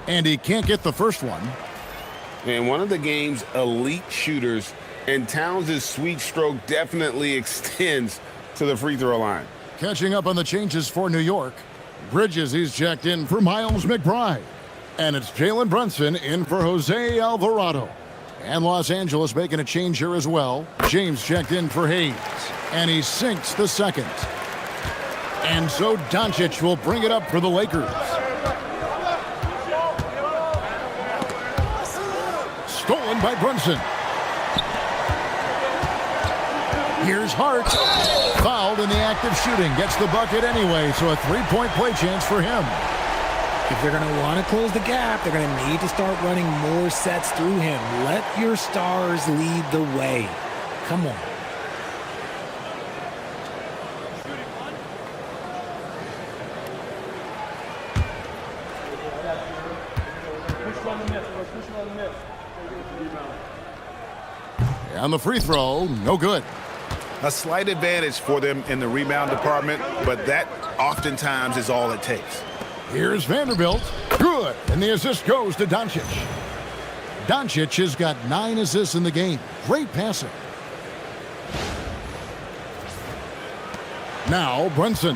And he can't get the first one. And one of the game's elite shooters, and Towns' sweet stroke definitely extends to the free throw line. Catching up on the changes for New York. Bridges, he's checked in for Miles McBride. And it's Jalen Brunson in for Jose Alvarado. And Los Angeles making a change here as well. James checked in for Hayes. And he sinks the second. And so Doncic will bring it up for the Lakers. Stolen by Brunson. Here's Hart. Fouled in the act of shooting. Gets the bucket anyway, so a three-point play chance for him. If they're going to want to close the gap, they're going to need to start running more sets through him. Let your stars lead the way. Come on. On the free throw, no good. A slight advantage for them in the rebound department, but that oftentimes is all it takes. Here's Vanderbilt. Good. And the assist goes to Doncic. Doncic has got 9 assists in the game. Great passing. Now Brunson.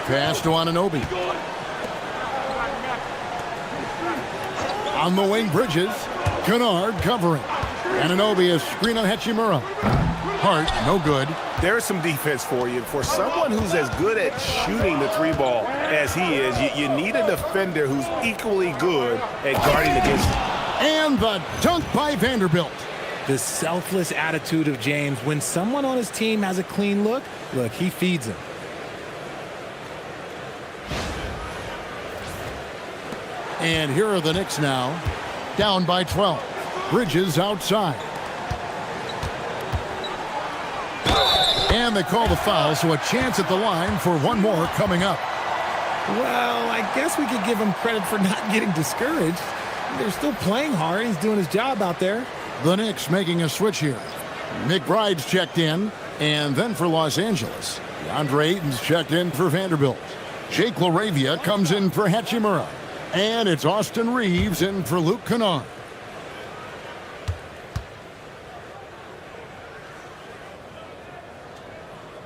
Pass to Anunoby. On the wing, Bridges. Kennard covering. Anunoby is screen on Hachimura. Hart, no good. There's some defense for you. For someone who's as good at shooting the three ball as he is, you need a defender who's equally good at guarding against him. And the dunk by Vanderbilt. The selfless attitude of James. When someone on his team has a clean look, he feeds him. And here are the Knicks now. Down by 12. Bridges outside. And they call the foul, so a chance at the line for one more coming up. Well, I guess we could give him credit for not getting discouraged. They're still playing hard. He's doing his job out there. The Knicks making a switch here. McBride's checked in, and then for Los Angeles, DeAndre Ayton's checked in for Vanderbilt. Jake LaRavia comes in for Hachimura. And it's Austin Reeves in for Luke Kennard.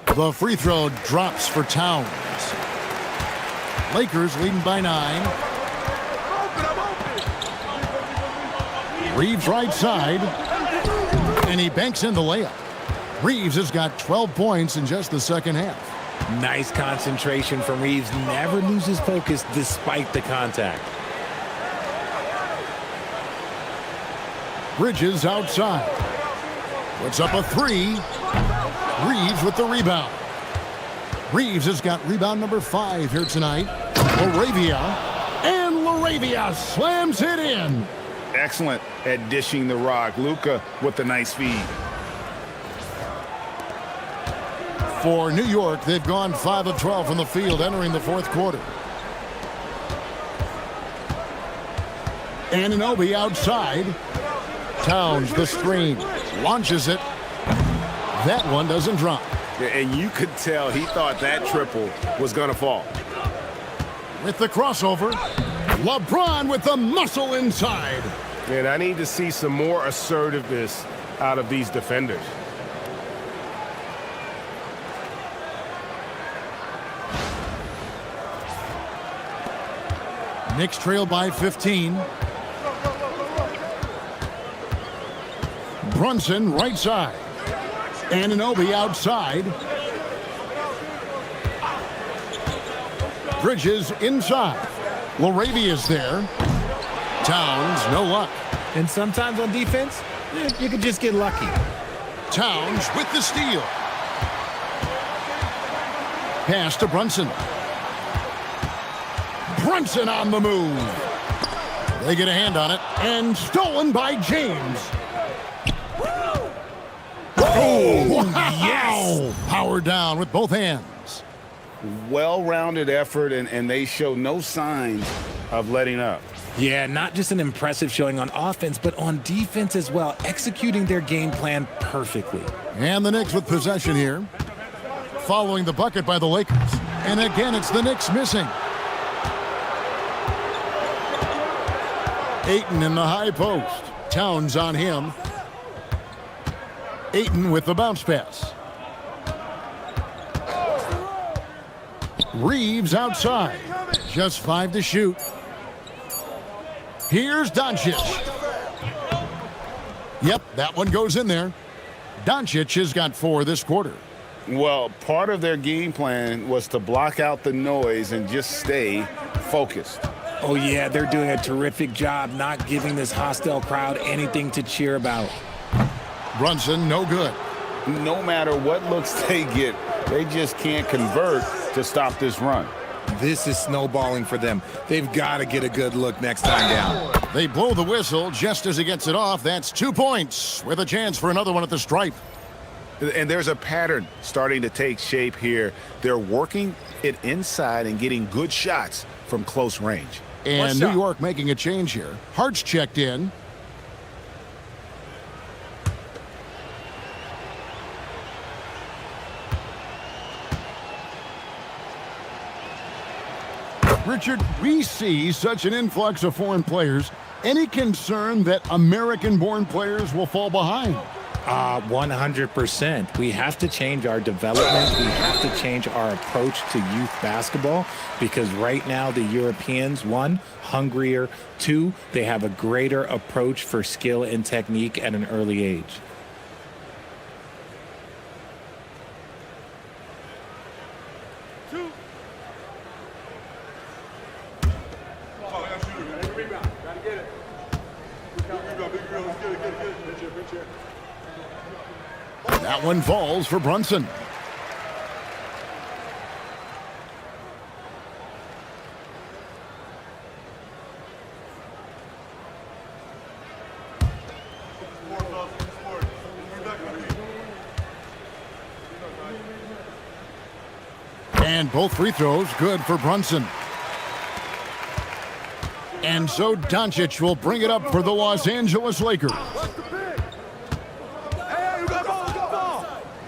The free throw drops for Towns. Lakers leading by 9. Reeves right side. And he banks in the layup. Reeves has got 12 points in just the second half. Nice concentration from Reeves. Never loses focus despite the contact. Bridges outside. Puts up a 3. Reeves with the rebound. Reeves has got rebound number 5 here tonight. LaRavia. And LaRavia slams it in. Excellent at dishing the rock. Luka with the nice feed. For New York, they've gone 5 of 12 from the field entering the fourth quarter. Anunoby outside. Towns the screen. Launches it. That one doesn't drop. And you could tell he thought that triple was going to fall. With the crossover, LeBron with the muscle inside. Man, I need to see some more assertiveness out of these defenders. Knicks trail by 15. Brunson right side. Anunoby outside. Bridges inside. Laravia's there. Towns, no luck. And sometimes on defense, you can just get lucky. Towns with the steal. Pass to Brunson. Brunson on the move. They get a hand on it, and stolen by James. Oh, wow. Yes! Powered down with both hands. Well-rounded effort, and they show no signs of letting up. Yeah, not just an impressive showing on offense, but on defense as well, executing their game plan perfectly. And the Knicks with possession here. Following the bucket by the Lakers. And again, it's the Knicks missing. Ayton in the high post. Towns on him. Ayton with the bounce pass. Reeves outside. Just 5 to shoot. Here's Doncic. Yep, that one goes in there. Doncic has got 4 this quarter. Well, part of their game plan was to block out the noise and just stay focused. Oh, yeah, they're doing a terrific job not giving this hostile crowd anything to cheer about. Brunson, no good. No matter what looks they get, they just can't convert to stop this run. This is snowballing for them. They've got to get a good look next time down. They blow the whistle just as he gets it off. That's 2 points with a chance for another one at the stripe. And there's a pattern starting to take shape here. They're working it inside and getting good shots from close range. And New York making a change here. Hart's checked in. Richard, we see such an influx of foreign players. Any concern that American-born players will fall behind? 100%. We have to change our development. We have to change our approach to youth basketball because right now the Europeans, 1, hungrier, 2, they have a greater approach for skill and technique at an early age. That one falls for Brunson. And both free throws good for Brunson. And so Doncic will bring it up for the Los Angeles Lakers.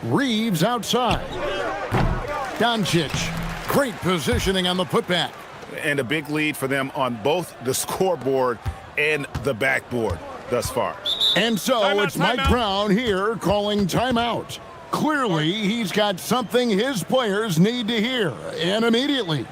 Reeves outside. Doncic, great positioning on the putback. And a big lead for them on both the scoreboard and the backboard thus far. And so it's Mike Brown here calling timeout. Clearly, he's got something his players need to hear, and immediately.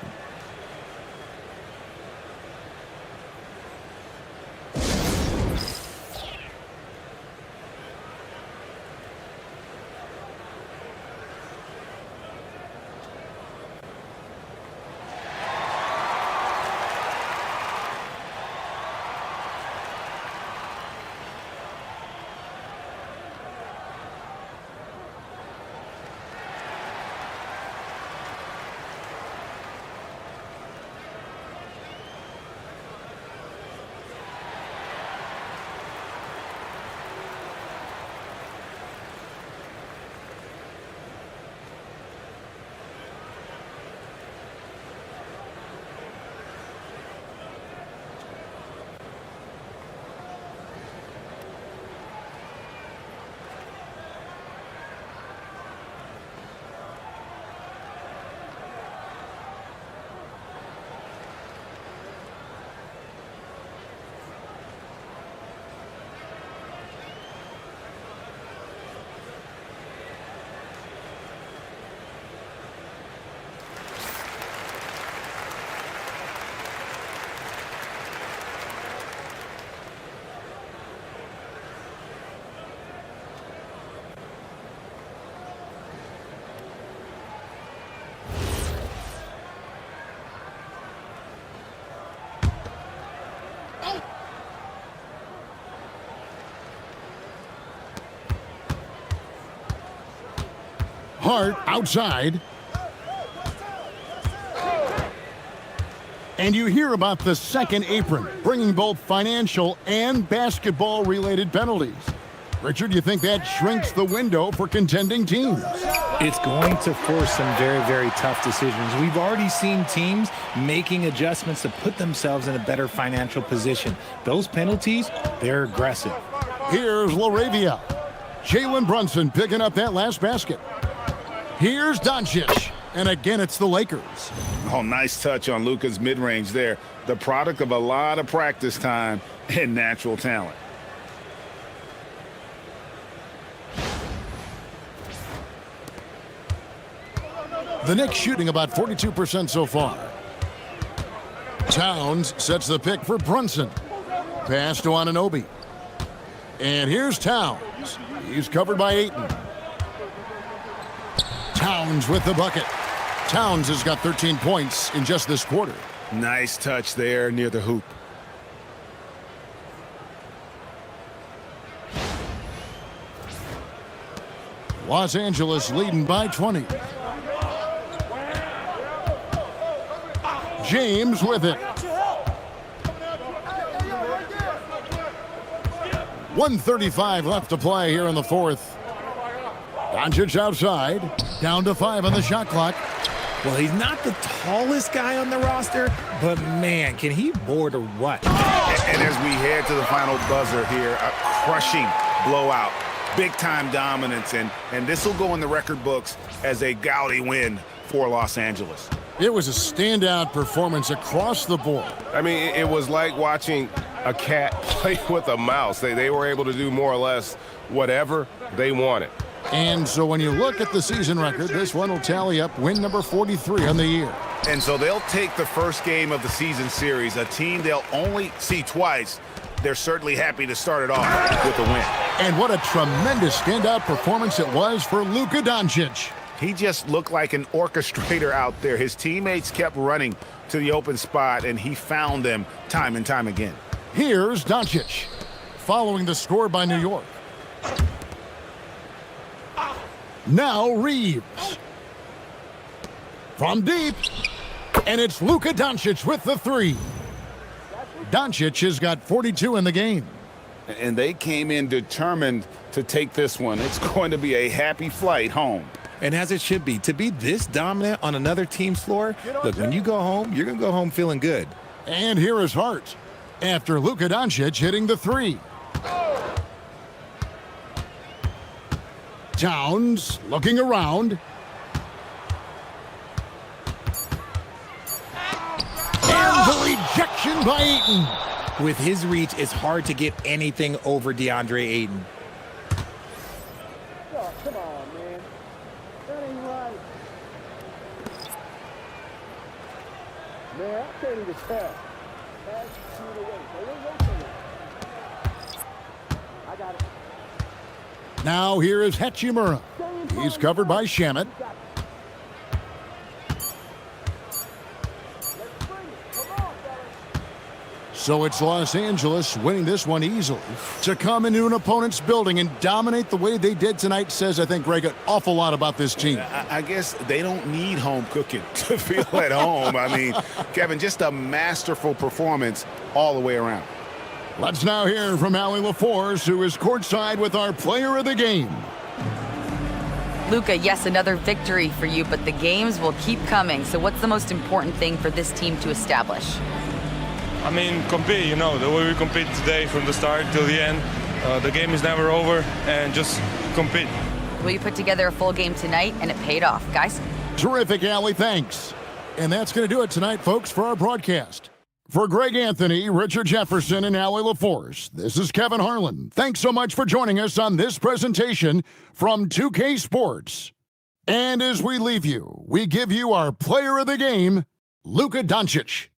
Hart outside. And you hear about the second apron, bringing both financial and basketball-related penalties. Richard, do you think that shrinks the window for contending teams? It's going to force some very, very tough decisions. We've already seen teams making adjustments to put themselves in a better financial position. Those penalties, they're aggressive. Here's LaRavia. Jalen Brunson picking up that last basket. Here's Doncic. And again, it's the Lakers. Oh, nice touch on Luka's mid-range there. The product of a lot of practice time and natural talent. The Knicks shooting about 42% so far. Towns sets the pick for Brunson. Pass to Anunoby. And here's Towns. He's covered by Ayton. Towns with the bucket. Towns has got 13 points in just this quarter. Nice touch there near the hoop. Los Angeles leading by 20. James with it. 1:35 left to play here in the fourth. Doncic outside. Down to 5 on the shot clock. Well, he's not the tallest guy on the roster, but man, can he board or what? And as we head to the final buzzer here, a crushing blowout, big-time dominance, and this will go in the record books as a gaudy win for Los Angeles. It was a standout performance across the board. I mean, it was like watching a cat play with a mouse. They were able to do more or less whatever they wanted. And so when you look at the season record, this one will tally up win number 43 on the year. And so they'll take the first game of the season series, a team they'll only see twice. They're certainly happy to start it off with a win. And what a tremendous standout performance it was for Luka Doncic. He just looked like an orchestrator out there. His teammates kept running to the open spot, and he found them time and time again. Here's Doncic, following the score by New York. Now Reeves. From deep, and it's Luka Doncic with the three. Doncic has got 42 in the game. And they came in determined to take this one. It's going to be a happy flight home. And as it should be, to be this dominant on another team's floor, look, when you go home, you're going to go home feeling good. And here is Hart after Luka Doncic hitting the three. Towns looking around. And the rejection by Ayton. With his reach, it's hard to get anything over DeAndre Ayton. Come on, man. That ain't right. Man, I can't even tell. Pass it away. I got it. Now here is Hachimura. He's covered by Shamet. So it's Los Angeles winning this one easily. To come into an opponent's building and dominate the way they did tonight says, I think, Greg, an awful lot about this team. I guess they don't need home cooking to feel at home. I mean, Kevin, just a masterful performance all the way around. Let's now hear from Allie LaForce, who is courtside with our player of the game. Luka, yes, another victory for you, but the games will keep coming. So what's the most important thing for this team to establish? I mean, compete, you know, the way we compete today from the start till the end. The game is never over, and just compete. Well, you put together a full game tonight, and it paid off, guys. Terrific, Allie, thanks. And that's going to do it tonight, folks, for our broadcast. For Greg Anthony, Richard Jefferson, and Allie LaForce, this is Kevin Harlan. Thanks so much for joining us on this presentation from 2K Sports. And as we leave you, we give you our player of the game, Luka Doncic.